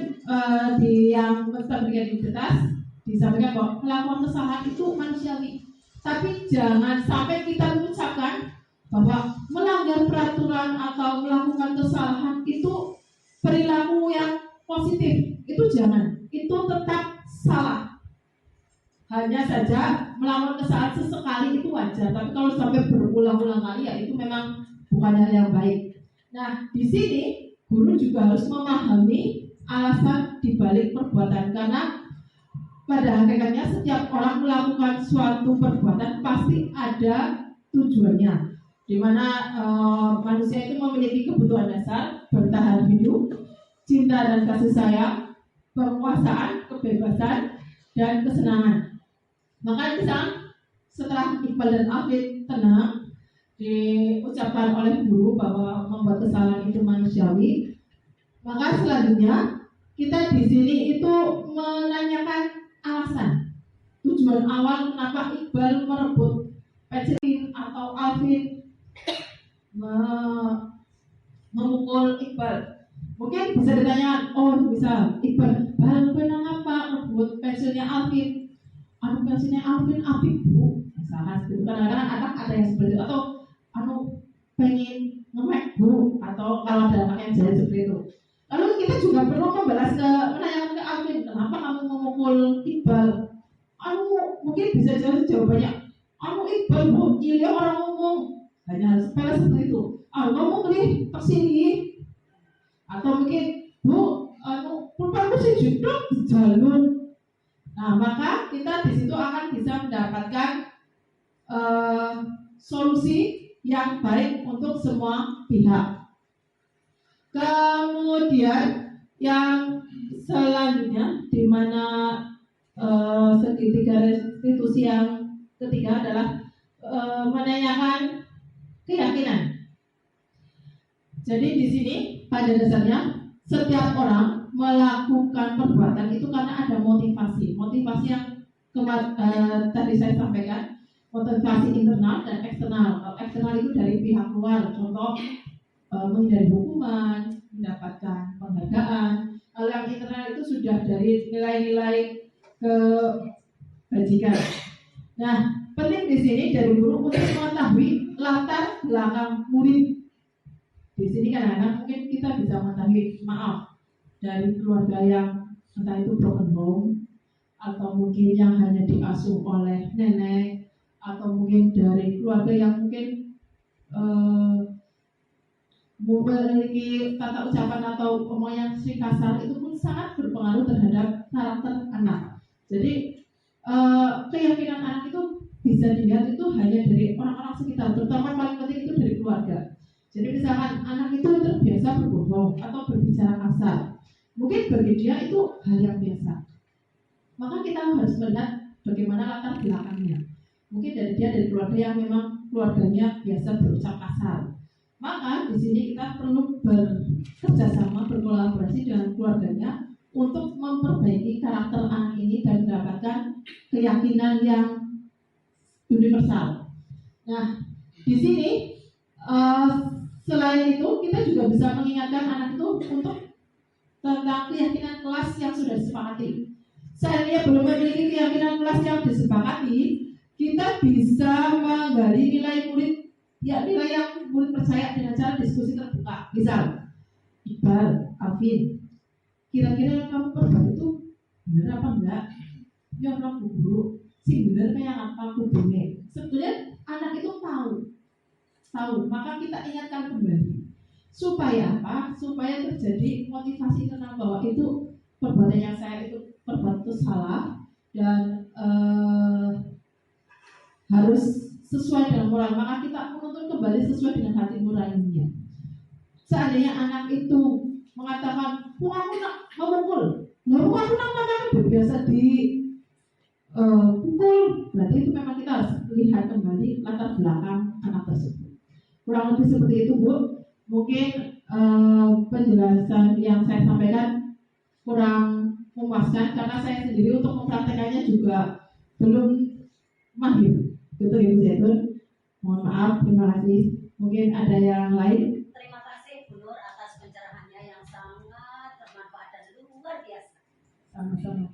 di yang menstabilkan identitas disampaikan bahwa melakukan kesalahan itu manusiawi. Tapi jangan sampai kita mengucapkan bahwa melanggar peraturan atau melakukan kesalahan itu perilaku yang positif. Itu jangan. Itu tetap salah. Hanya saja melakukan kesalahan sesekali itu wajar. Tapi kalau sampai berulang-ulang kali ya itu memang bukan hal yang baik. Nah, di sini guru juga harus memahami alasan dibalik perbuatan, karena pada hakikatnya setiap orang melakukan suatu perbuatan pasti ada tujuannya, di mana manusia itu memiliki kebutuhan dasar, bertahan hidup, cinta dan kasih sayang, penguasaan, kebebasan, dan kesenangan. Maka misalnya setelah Iqbal dan Alvin tenang, diucapkan oleh guru bahwa membuat kesalahan itu manusiawi, maka selanjutnya kita di sini itu menanyakan alasan, tujuan awal kenapa Iqbal merebut pensil atau Alvin memukul Iqbal. Mungkin bisa ditanya, bisa Iqbal, Bang kenapa merebut pensilnya Alvin? Pensilnya Alvin apik bu, misalkan seperti itu. Kadang-kadang anak ada yang seperti itu, atau pengen nge-mac bu, atau kalau ada anak yang jadi seperti itu. Lalu kita juga perlu menanyakan ke Alvin, kenapa kamu memukul Iqbal? Mungkin bisa jawabannya, Iqbal bu, iya orang ngomong, hanya sepele seperti itu. Ngomong nih kesini, atau mungkin bu, pulpenku sih jedok di jalur. Nah, maka kita di situ akan bisa mendapatkan solusi yang baik untuk semua pihak. Kemudian yang selanjutnya, di mana segitiga restitusi yang ketiga adalah menanyakan keyakinan. Jadi di sini pada dasarnya setiap orang melakukan perbuatan itu karena ada motivasi yang tadi saya sampaikan, motivasi internal dan eksternal. Kalau eksternal itu dari pihak luar, contoh menghindari hukuman, mendapatkan penghargaan. Kalau yang internal itu sudah dari nilai-nilai kebajikan. Nah, penting di sini dari guru untuk mengetahui latar belakang murid. Di sini kadang-kadang mungkin kita bisa mengetahui, maaf, dari keluarga yang entah itu broken home, atau mungkin yang hanya diasuh oleh nenek, atau mungkin dari keluarga yang mungkin memiliki tata ucapan atau omong yang sering kasar, itu pun sangat berpengaruh terhadap karakter anak. Jadi keyakinan anak itu bisa dilihat itu hanya dari orang-orang sekitar, terutama paling penting itu dari keluarga. Jadi misalkan anak itu terbiasa berbohong atau berbicara kasar, mungkin bagi dia itu hal yang biasa. Maka kita harus melihat bagaimana latar belakangnya. Mungkin dari keluarga yang memang keluarganya biasa berucap kasar. Maka di sini kita perlu bekerja sama, berkolaborasi dengan keluarganya untuk memperbaiki karakter anak ini dan mendapatkan keyakinan yang universal. Nah, di sini selain itu kita juga bisa mengingatkan anak itu untuk tentang keyakinan kelas yang sudah disepakati. Seandainya belum memiliki keyakinan kelas yang disepakati, kita bisa menggali nilai murid, ya nilai yang murid percaya dengan cara diskusi terbuka. Misal, Iqbal, Alvin, kira-kira yang kamu perbuat itu benar apa enggak? Ya orang guru, sih benar kayak apa aku benar. Sebetulnya anak itu tahu, maka kita ingatkan kembali. Supaya apa? Supaya terjadi motivasi tentang bahwa itu perbuatan yang saya itu perbuat itu salah dan harus sesuai dengan moral. Maka kita menuntun kembali sesuai dengan hati nuraninya. Seandainya anak itu mengatakan, aku nak mau mukul, aku nak biasa di pukul, berarti itu memang kita harus lihat kembali latar belakang anak tersebut. Kurang lebih seperti itu, Bu. Mungkin penjelasan yang saya sampaikan kurang memuaskan karena saya sendiri untuk mempraktekannya juga belum mahir. Betul Ibu Zaitun? Mohon maaf, terima kasih. Mungkin ada yang lain?
Terima kasih Bu Nur atas pencerahannya yang sangat bermanfaat dan luar biasa.
Sama-sama.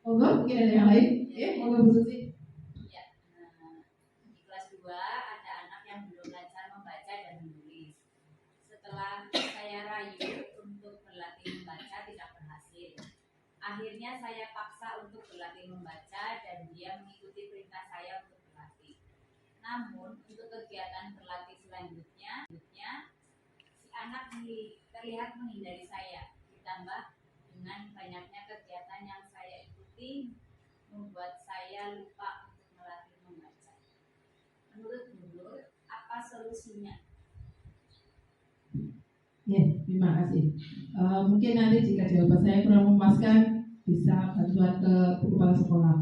Monggo, mungkin ada yang lain? Monggo Bu Susi.
Ya, di kelas 2 ada anak yang belum lancar membaca dan menulis. Setelah saya rayu untuk berlatih membaca tidak berhasil. Akhirnya saya paksa untuk berlatih membaca dan dia mengikuti perintah saya untuk berlatih. Namun untuk kegiatan berlatih selanjutnya, si anak terlihat menghindari saya. Ditambah dengan banyaknya kegiatan yang saya ikuti membuat saya lupa untuk melatih membaca. Menurut Bu Nur, apa solusinya?
Ya, terima kasih. Mungkin nanti jika jawaban saya kurang memuaskan, bisa bantuan ke Bu Kepala Sekolah.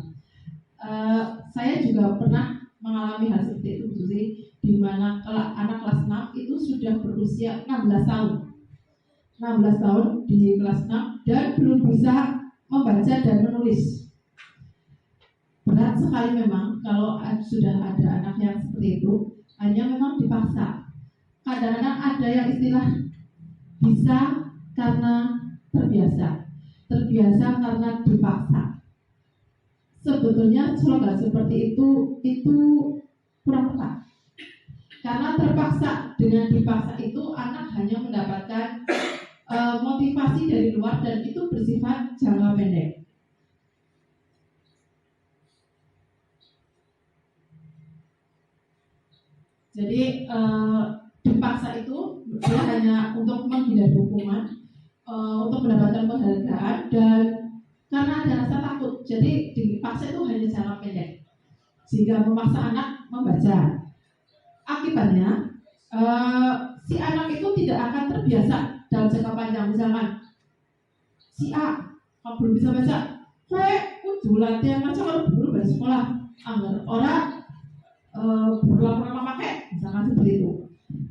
Saya juga pernah mengalami hal seperti itu, Bu Susi, di mana anak kelas 6 itu sudah berusia 16 tahun. 16 tahun di kelas 6 dan belum bisa membaca dan menulis. Berat sekali memang kalau sudah ada anak yang seperti itu, hanya memang dipaksa. Kadang-kadang ada yang istilah bisa karena terbiasa karena dipaksa. Sebetulnya slogan seperti itu kurang tepat. Karena terpaksa, dengan dipaksa itu anak hanya mendapatkan motivasi dari luar dan itu bersifat jangka pendek. Jadi dipaksa itu dia hanya untuk menghindari hukuman, untuk mendapatkan penghargaan dan karena ada rasa takut. Jadi dipaksa itu hanya jangka pendek, sehingga memaksa anak membaca. Akibatnya si anak itu tidak akan terbiasa dalam jangka panjang. Misalkan si A kalau belum bisa baca, kudu latihan baca kalau guru bahasa sekolah agar orang berlaporan memakai, misalkan seperti itu.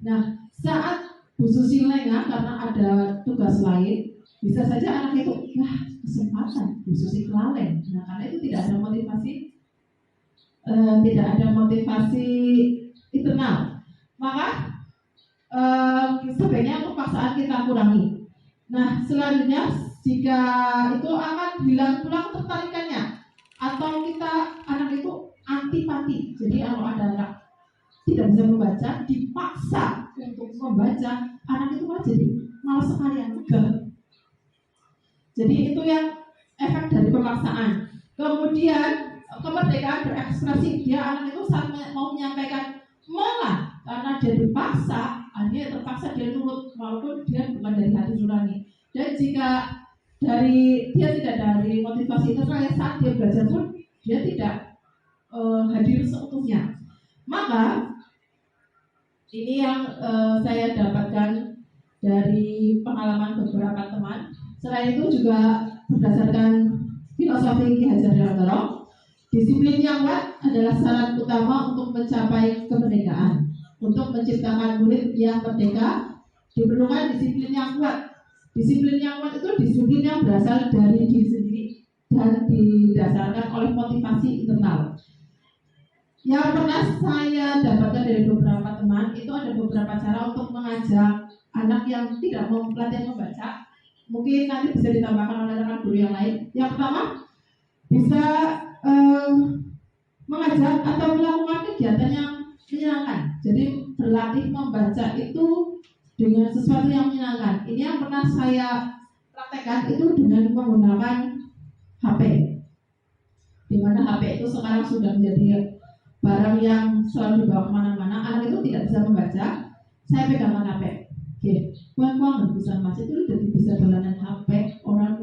Nah, saat Bu Susi lengah karena ada tugas lain, Bisa saja anak itu, wah kesempatan, Bu Susi kelaleng. Nah, karena itu tidak ada motivasi internal. Maka sebaiknya untuk paksaan kita kurangi. Nah, selanjutnya jika itu akan hilang pulang tertarikannya, atau anak itu antipati. Jadi kalau ada anak tidak bisa membaca, dipaksa untuk membaca, anak itu malah jadi malas sekali, enggak. Jadi itu yang efek dari pemaksaan. Kemudian kemerdekaan berekspresi, dia anak itu saat mau menyampaikan malah karena dia dipaksa, akhirnya terpaksa dia nurut walaupun dia bukan dari hati nurani. Dan jika dia tidak dari motivasi itu, saat dia belajar pun dia tidak hadir seutuhnya. Maka ini yang saya dapatkan dari pengalaman beberapa teman. Selain itu juga berdasarkan filosofi Ki Hajar Dewantara, disiplin yang kuat adalah syarat utama untuk mencapai kemerdekaan. Untuk menciptakan murid yang merdeka, diperlukan disiplin yang kuat. Disiplin yang kuat itu disiplin yang berasal dari diri sendiri dan didasarkan oleh motivasi internal. Yang pernah saya dapatkan dari beberapa teman, itu ada beberapa cara untuk mengajak anak yang tidak mau pelatihan membaca. Mungkin nanti bisa ditambahkan oleh rekan guru yang lain. Yang pertama, bisa mengajak atau melakukan kegiatan yang menyenangkan. Jadi berlatih membaca itu dengan sesuatu yang menyenangkan. Ini yang pernah saya praktekkan itu dengan menggunakan HP. Di mana HP itu sekarang sudah menjadi barang yang selalu dibawa kemana-mana. Anak itu tidak bisa membaca, saya pegangkan HP. Oke, kuang bisa membaca itu jadi bisa dolanan HP. Orang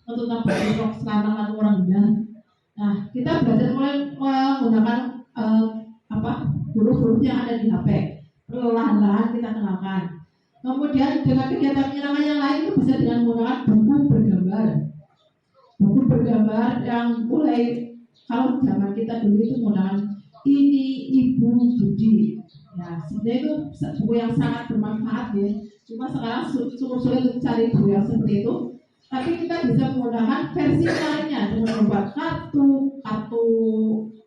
untuk nambah rok sekarang atau orang bilang. Nah, kita belajar mulai menggunakan huruf-huruf yang ada di HP. Perlahan-lahan kita kenalkan. Kemudian dengan kegiatan menyenangkan yang lain itu bisa dengan menggunakan buku bergambar. Buku bergambar yang mulai, kalau zaman kita dulu itu menggunakan Ini Ibu Budi. Ya, sebenarnya itu buku yang sangat bermanfaat ya. Cuma sekarang cukup sulit untuk cari buku yang seperti itu. Tapi kita bisa menggunakan versi lainnya dengan membuat kartu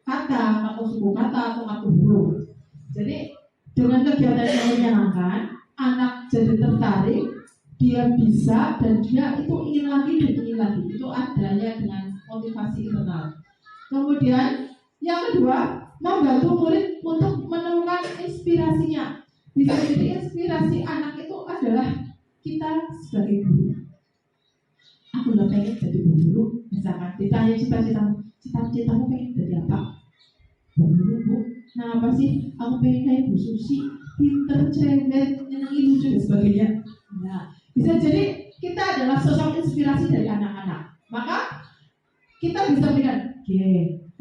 kata, atau suku kata, atau kartu huruf. Jadi dengan kegiatan yang menyenangkan, anak jadi tertarik, dia bisa dan dia itu ingin lagi dan ingin lagi. Itu adanya dengan motivasi internal. Kemudian yang kedua, membantu murid untuk menemukan inspirasinya. Bisa jadi inspirasi anak itu adalah kita sebagai guru. Aku udah pengen jadi guru, misalkan ditanya cita-citamu pengen jadi apa? Guru, Bu. Nah, apa sih? Aku pengen kayak Bu Susi, pinter, cerewet, nyenengin, lucu dan sebagainya. Nah, bisa jadi kita adalah sosok inspirasi dari anak-anak. Maka kita bisa berikan,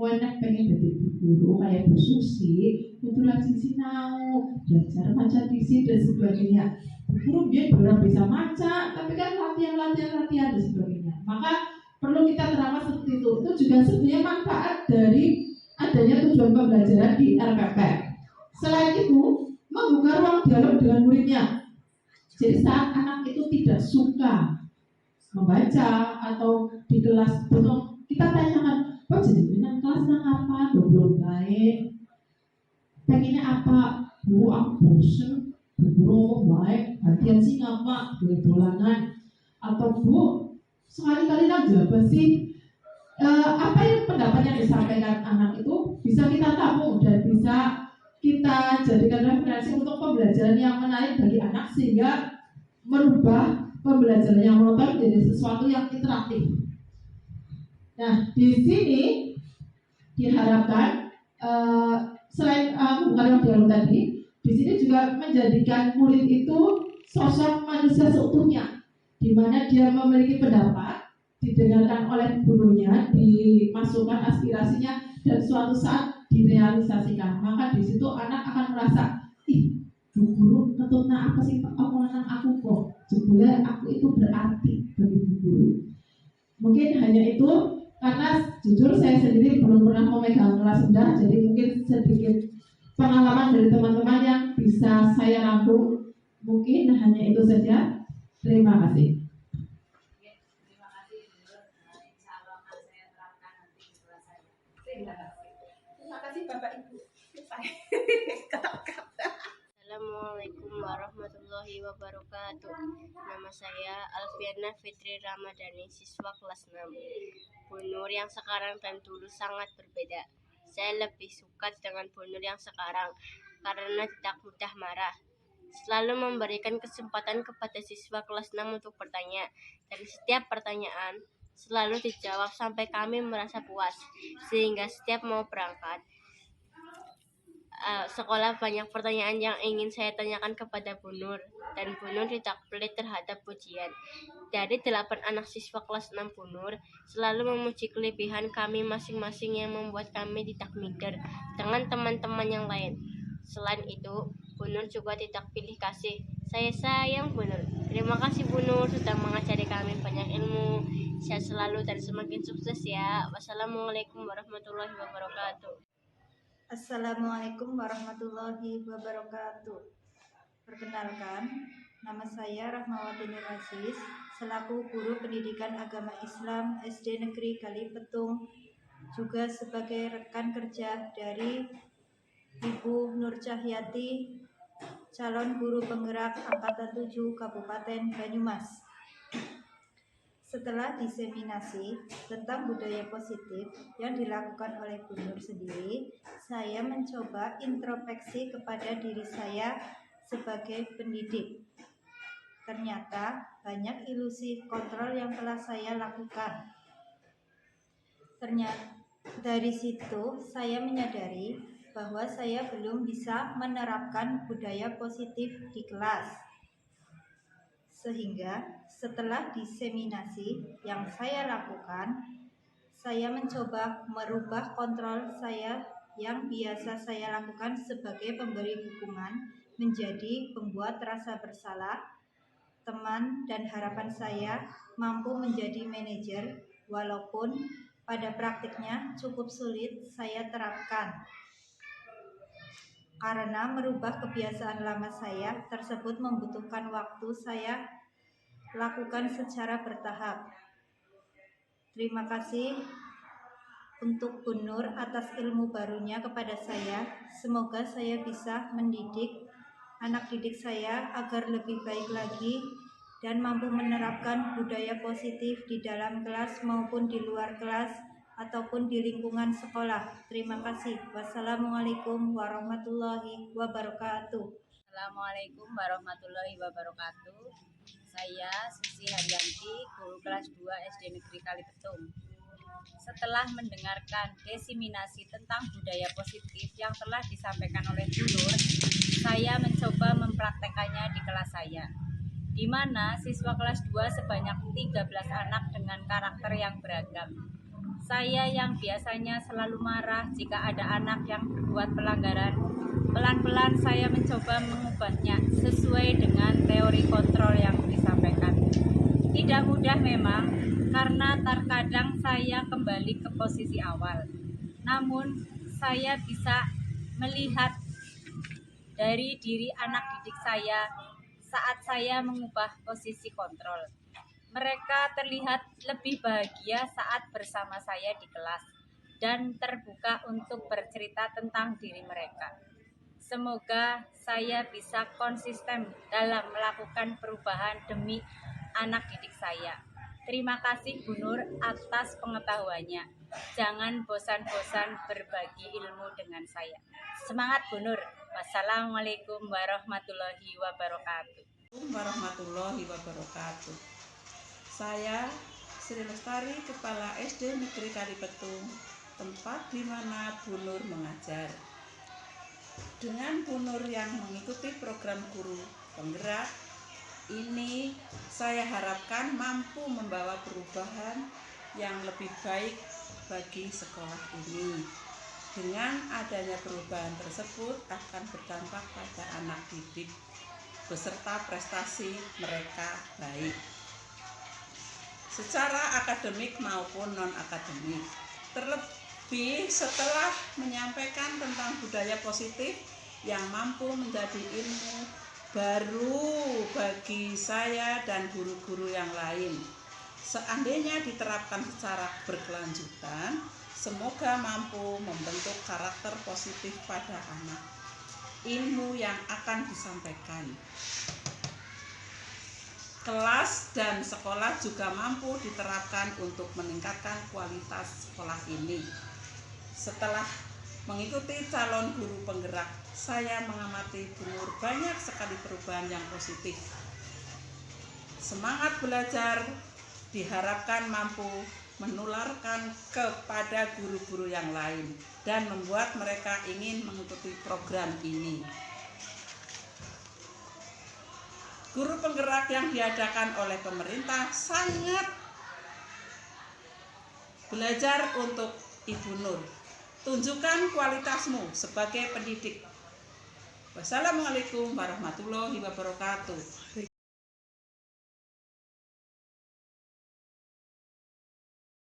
enak pengen jadi guru kayak Bu Susi, kudu lagi sinau, belajar baca diksi dan sebagainya. Guru dia belum bisa maca, tapi kan latihan dan sebagainya. Maka perlu kita terangkan seperti itu. Itu juga sebenarnya manfaat dari adanya tujuan pembelajaran di RPP. Selain itu, membuka ruang dialog dengan muridnya. Jadi saat anak itu tidak suka membaca atau di kelas belum, kita tanyakan, Pak jadi kelas nang apa? Belum baik. Pengennya apa? Bu, aku bosen. Guru baik, hadiah sih ngapa? Dolanan. Atau Bu, sekali-kali aja apa sih? Apa yang pendapat yang disampaikan anak itu bisa kita tampung dan bisa kita jadikan referensi untuk pembelajaran yang menarik bagi anak sehingga merubah pembelajaran yang monoton menjadi sesuatu yang interaktif. Nah, di sini diharapkan selain bukan dialog tadi, di sini juga menjadikan murid itu sosok manusia seutuhnya, di mana dia memiliki pendapat, didengarkan oleh gurunya, dimasukkan aspirasinya, dan suatu saat direalisasikan. Maka di situ anak akan merasa, Bu guru ketutna apa sih omongan aku kok? Jebule aku itu berarti bagi Bu guru. Mungkin hanya itu, karena jujur saya sendiri belum pernah memegang kelas rendah, jadi mungkin sedikit pengalaman dari teman-teman yang bisa saya rangkum. Mungkin hanya itu saja. Terima kasih.
Ya, terima kasih Bu. Insya Allah akan saya terapkan nanti di kelas saya. Terima kasih. Terima kasih Bapak Ibu.
Assalamualaikum warahmatullahi wabarakatuh. Nama saya Alfiana Fitri Ramadhani, siswa kelas 6. Bu Nur yang sekarang dan dulu sangat berbeda. Saya lebih suka dengan Bu Nur yang sekarang karena tidak mudah marah. Selalu memberikan kesempatan kepada siswa kelas 6 untuk bertanya. Dan setiap pertanyaan selalu dijawab sampai kami merasa puas. Sehingga setiap mau berangkat sekolah banyak pertanyaan yang ingin saya tanyakan kepada Bu Nur, dan Bu Nur tidak pelit terhadap pujian. Dari 8 anak siswa kelas 6 Bu Nur selalu memuji kelebihan kami masing-masing yang membuat kami tidak minder dengan teman-teman yang lain. Selain itu, Bu Nur juga tidak pilih kasih. Saya sayang Bu Nur. Terima kasih Bu Nur sudah mengajari kami banyak ilmu. Sehat selalu dan semakin sukses ya. Wassalamualaikum warahmatullahi wabarakatuh.
Assalamualaikum warahmatullahi wabarakatuh. Perkenalkan, nama saya Rahmawati Nur Aziz, selaku guru pendidikan agama Islam SD Negeri Kalipetung, juga sebagai rekan kerja dari Ibu Nur Cahyati, calon guru penggerak Angkatan 7 Kabupaten Banyumas. Setelah diseminasi tentang budaya positif yang dilakukan oleh Bu Nur sendiri, saya mencoba introspeksi kepada diri saya sebagai pendidik. Ternyata banyak ilusi kontrol yang telah saya lakukan. Ternyata dari situ saya menyadari bahwa saya belum bisa menerapkan budaya positif di kelas. Sehingga setelah diseminasi yang saya lakukan, saya mencoba merubah kontrol saya yang biasa saya lakukan sebagai pemberi dukungan menjadi pembuat rasa bersalah, teman, dan harapan saya mampu menjadi manajer, walaupun pada praktiknya cukup sulit saya terapkan. Karena merubah kebiasaan lama saya tersebut membutuhkan waktu saya lakukan secara bertahap. Terima kasih untuk Bu Nur atas ilmu barunya kepada saya. Semoga saya bisa mendidik anak didik saya agar lebih baik lagi dan mampu menerapkan budaya positif di dalam kelas maupun di luar kelas ataupun di lingkungan sekolah. Terima kasih. Wassalamualaikum warahmatullahi wabarakatuh.
Assalamualaikum warahmatullahi wabarakatuh. Saya Susi Haryanti, guru kelas 2 SD Negeri Kalipetung. Setelah mendengarkan diseminasi tentang budaya positif yang telah disampaikan oleh Bu Nur, saya mencoba mempraktekannya di kelas saya, di mana siswa kelas 2 sebanyak 13 anak dengan karakter yang beragam. Saya yang biasanya selalu marah jika ada anak yang berbuat pelanggaran, pelan-pelan saya mencoba mengubahnya sesuai dengan teori kontrol yang disampaikan. Tidak mudah memang, karena terkadang saya kembali ke posisi awal. Namun, saya bisa melihat dari diri anak didik saya saat saya mengubah posisi kontrol. Mereka terlihat lebih bahagia saat bersama saya di kelas dan terbuka untuk bercerita tentang diri mereka. Semoga saya bisa konsisten dalam melakukan perubahan demi anak didik saya. Terima kasih Bu Nur atas pengetahuannya. Jangan bosan-bosan berbagi ilmu dengan saya. Semangat Bu Nur. Wassalamualaikum warahmatullahi wabarakatuh.
Warahmatullahi wabarakatuh. Saya Sri Lestari, Kepala SD Negeri Kalipetung, tempat di mana Bu Nur mengajar. Dengan Bu Nur yang mengikuti program guru penggerak ini, saya harapkan mampu membawa perubahan yang lebih baik bagi sekolah ini. Dengan adanya perubahan tersebut akan berdampak pada anak didik beserta prestasi mereka baik secara akademik maupun non-akademik. Terlebih setelah menyampaikan tentang budaya positif yang mampu menjadi ilmu baru bagi saya dan guru-guru yang lain. Seandainya diterapkan secara berkelanjutan, semoga mampu membentuk karakter positif pada anak. Ilmu yang akan disampaikan, kelas dan sekolah juga mampu diterapkan untuk meningkatkan kualitas sekolah ini. Setelah mengikuti calon guru penggerak, saya mengamati Bunur banyak sekali perubahan yang positif. Semangat belajar diharapkan mampu menularkan kepada guru-guru yang lain dan membuat mereka ingin mengikuti program ini. Guru penggerak yang diadakan oleh pemerintah sangat belajar untuk Ibu Nur. Tunjukkan kualitasmu sebagai pendidik. Wassalamualaikum warahmatullahi wabarakatuh.